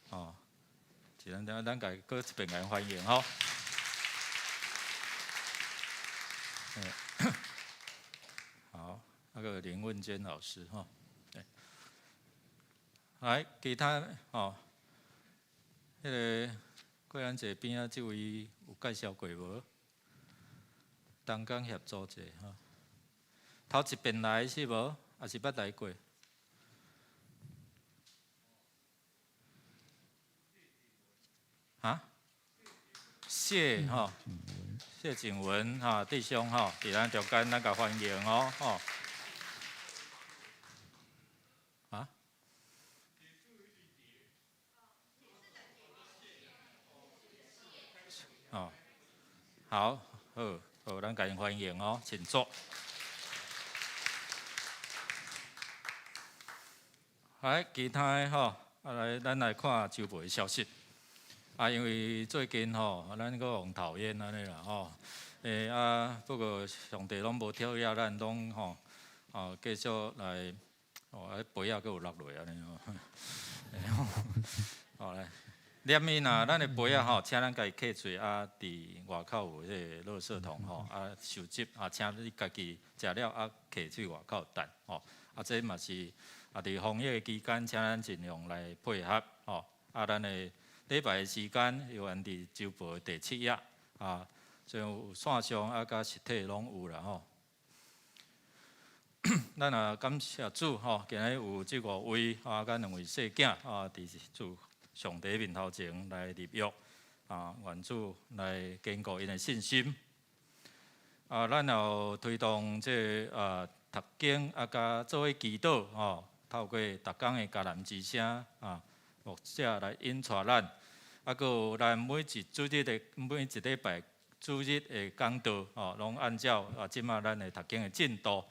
哦，咱家各一遍来欢迎吼。好，那个林文娟老师哈，来其他吼，迄个过咱这边啊，这位有介绍过无？东港协助者吼，头一遍来是无？还是捌来过？啊？谢哈，谢景文哈弟兄哈，伫咱中间咱甲欢迎哦吼。啊？哦，好，好，咱甲因欢迎哦，请坐。来，其他的吼，咱来看周围消息。因为最近吼，咱个往讨厌安尼啦吼，不过上帝拢无跳跃，咱拢吼，继续来，杯仔阁有落落安尼吼，好来，念伊呐，咱的杯仔吼，请咱家己客嘴伫外口有迄个垃圾桶吼，收集请你家己食了客去外口等吼，这嘛是伫防疫期间，请咱尽量来配合吼，咱的。礼拜的时间有按伫周报第7页所以有线上甲实体拢有啦吼。咱也感谢主吼，今日有即5位甲2位细囝伫主上帝面头前来立约愿主来坚固因的信心。咱也推动读经甲做伙祈祷透过逐工的迦南之声牧者来引带咱，阁有咱每一礼拜主日的讲道拢按照即马咱的读经的进度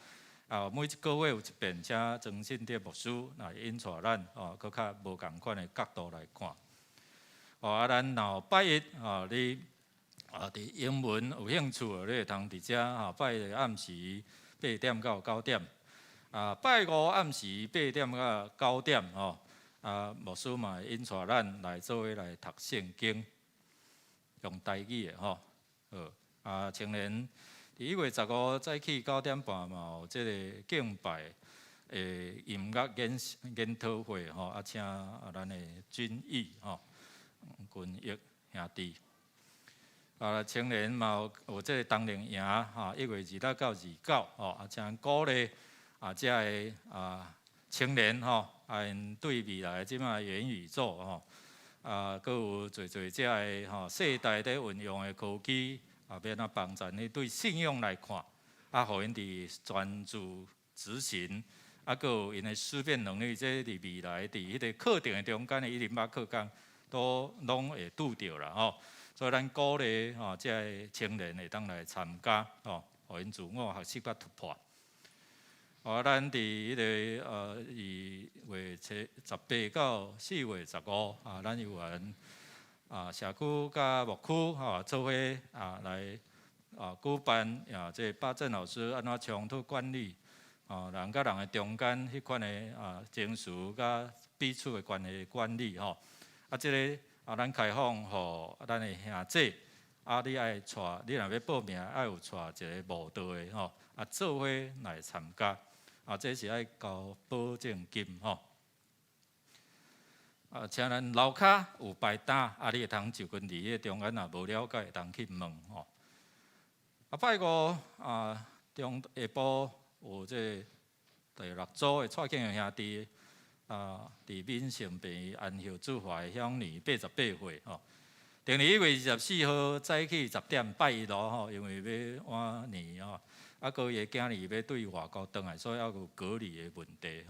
每一个月有一遍，请曾信德牧师来引带咱搁较无共款的角度来看。咱若拜一你伫英文有兴趣，你会通伫遮拜一暗时8点到9点，拜5暗时8点到9点牧师嘛引带咱来做伙来读圣经，用台语的吼。青年伫1月15早起9点半嘛有即个敬拜音乐研讨会吼，请咱的军艺军役兄弟。青年嘛有即个冬令营1月26到29请鼓励遮个青年因对未来即马元宇宙阁有侪遮个世代在运用的科技要帮助你对信仰来看，互因伫专注执行，阁有因的思辨能力，这伫未来伫迄个课程的中间的108课纲都拢会拄着啦吼。所以咱鼓励遮个青年会当来参加互因自我学习甲突破。咱伫迄个2月18到4月15咱有缘社区甲牧区做伙来举办这巴正老师安怎冲突管理人甲人的中间迄款的情绪甲彼此的关系管理即个咱开放互咱的兄弟你爱带你若要报名，爱有带一个慕道的做伙来参加这是爱交保证金请咱楼骹有排单你会通就近伫个中间无了解，会通去问拜五中下晡有这第6组的蔡敬荣兄弟伫闽城病院安孝祝怀享年88岁定伫1月24号早起10点拜一咯因为要晚年个伊个囝儿要对外国转来，所以还有隔离的问题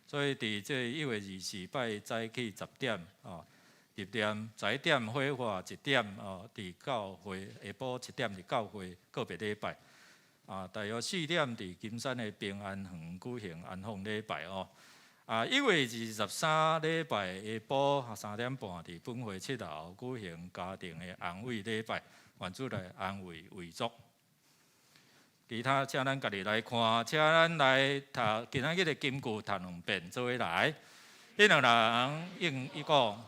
所以伫这1月24拜早起10点入店11点火化1点伫教会下晡7点伫教会个别礼拜大约4点伫金山的平安园举行安放礼拜1月23礼拜下晡3点半伫本会7楼举行家庭的安慰礼拜，愿主来安慰遗族。其他请咱家己来看，请咱来读今仔日的金句，读2遍做伙来。迄2人应伊讲，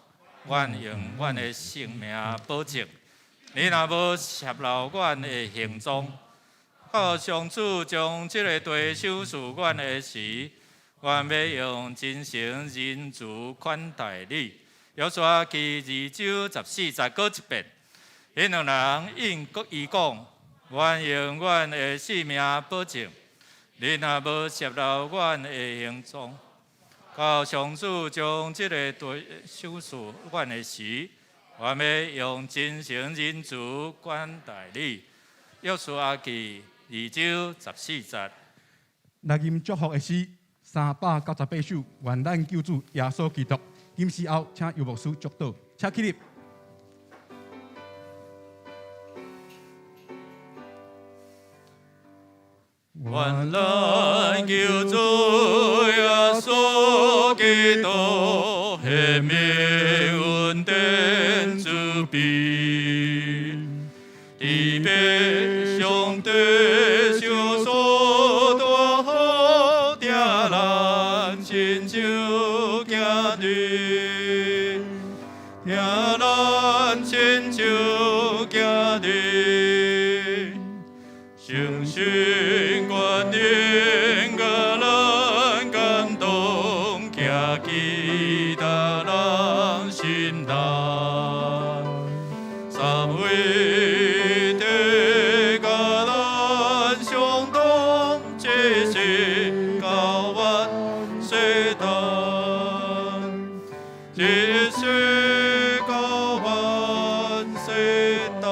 阮用阮的性命保证，你若无泄露阮的行踪，到上主将即个地收拾阮的时，阮要用真诚仁慈款待你。约书亚记2章14节过一遍。迄2人应伊讲。阮用阮的性命保证，你若无泄露阮的行踪，到上主将即个地收拾阮的时，阮要用真诚仁慈款待你。约书亚记2章14节。来吟祝福的诗398首，愿咱救主耶稣基督。今时后，请游牧师祝祷，请起立。愿咱救主耶稣基督的命运天主庇，地北上帝上所大好定咱亲像家己，定咱亲像家己，诚信。观念甲咱感动，行期待咱心内。三位地甲咱相同，这是高万世代，这是高万世代。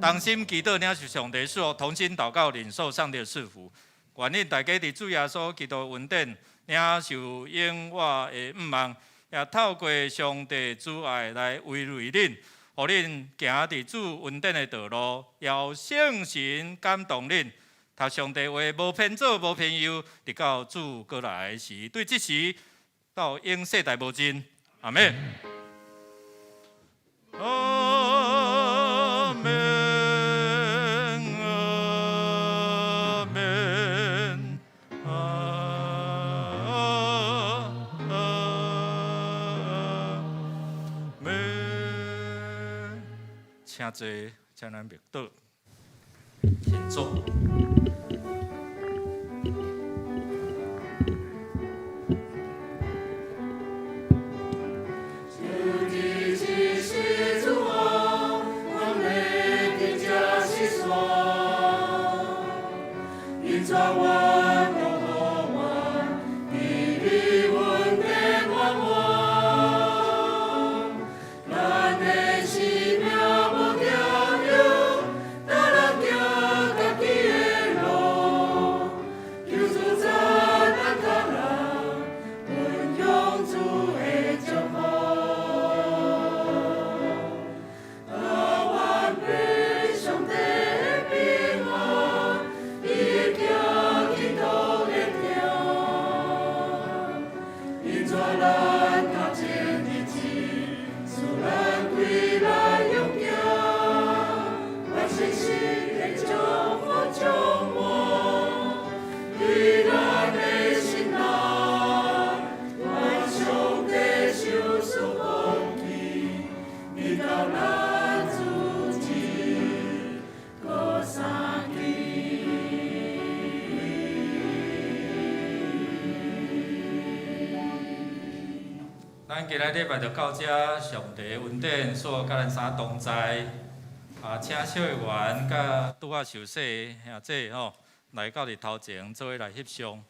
当心祈祷，领受上帝赐福，同心祷告，领受上帝的赐福。愿恁大家伫主耶稣基督恩典，领受永活的盼望，也透过上帝主爱来慰慰恁，互恁行伫主恩典的道路，要圣神感动恁，读上帝话无偏左无偏右，直到主过来时，对即时到永世代无尽。阿们。阿们。请坐，请咱默祷，请坐。今仔礼拜就到这，上帝恩典所甲咱三同在，请小会员甲拄仔受洗兄姐吼来到日头前做伙来翕相。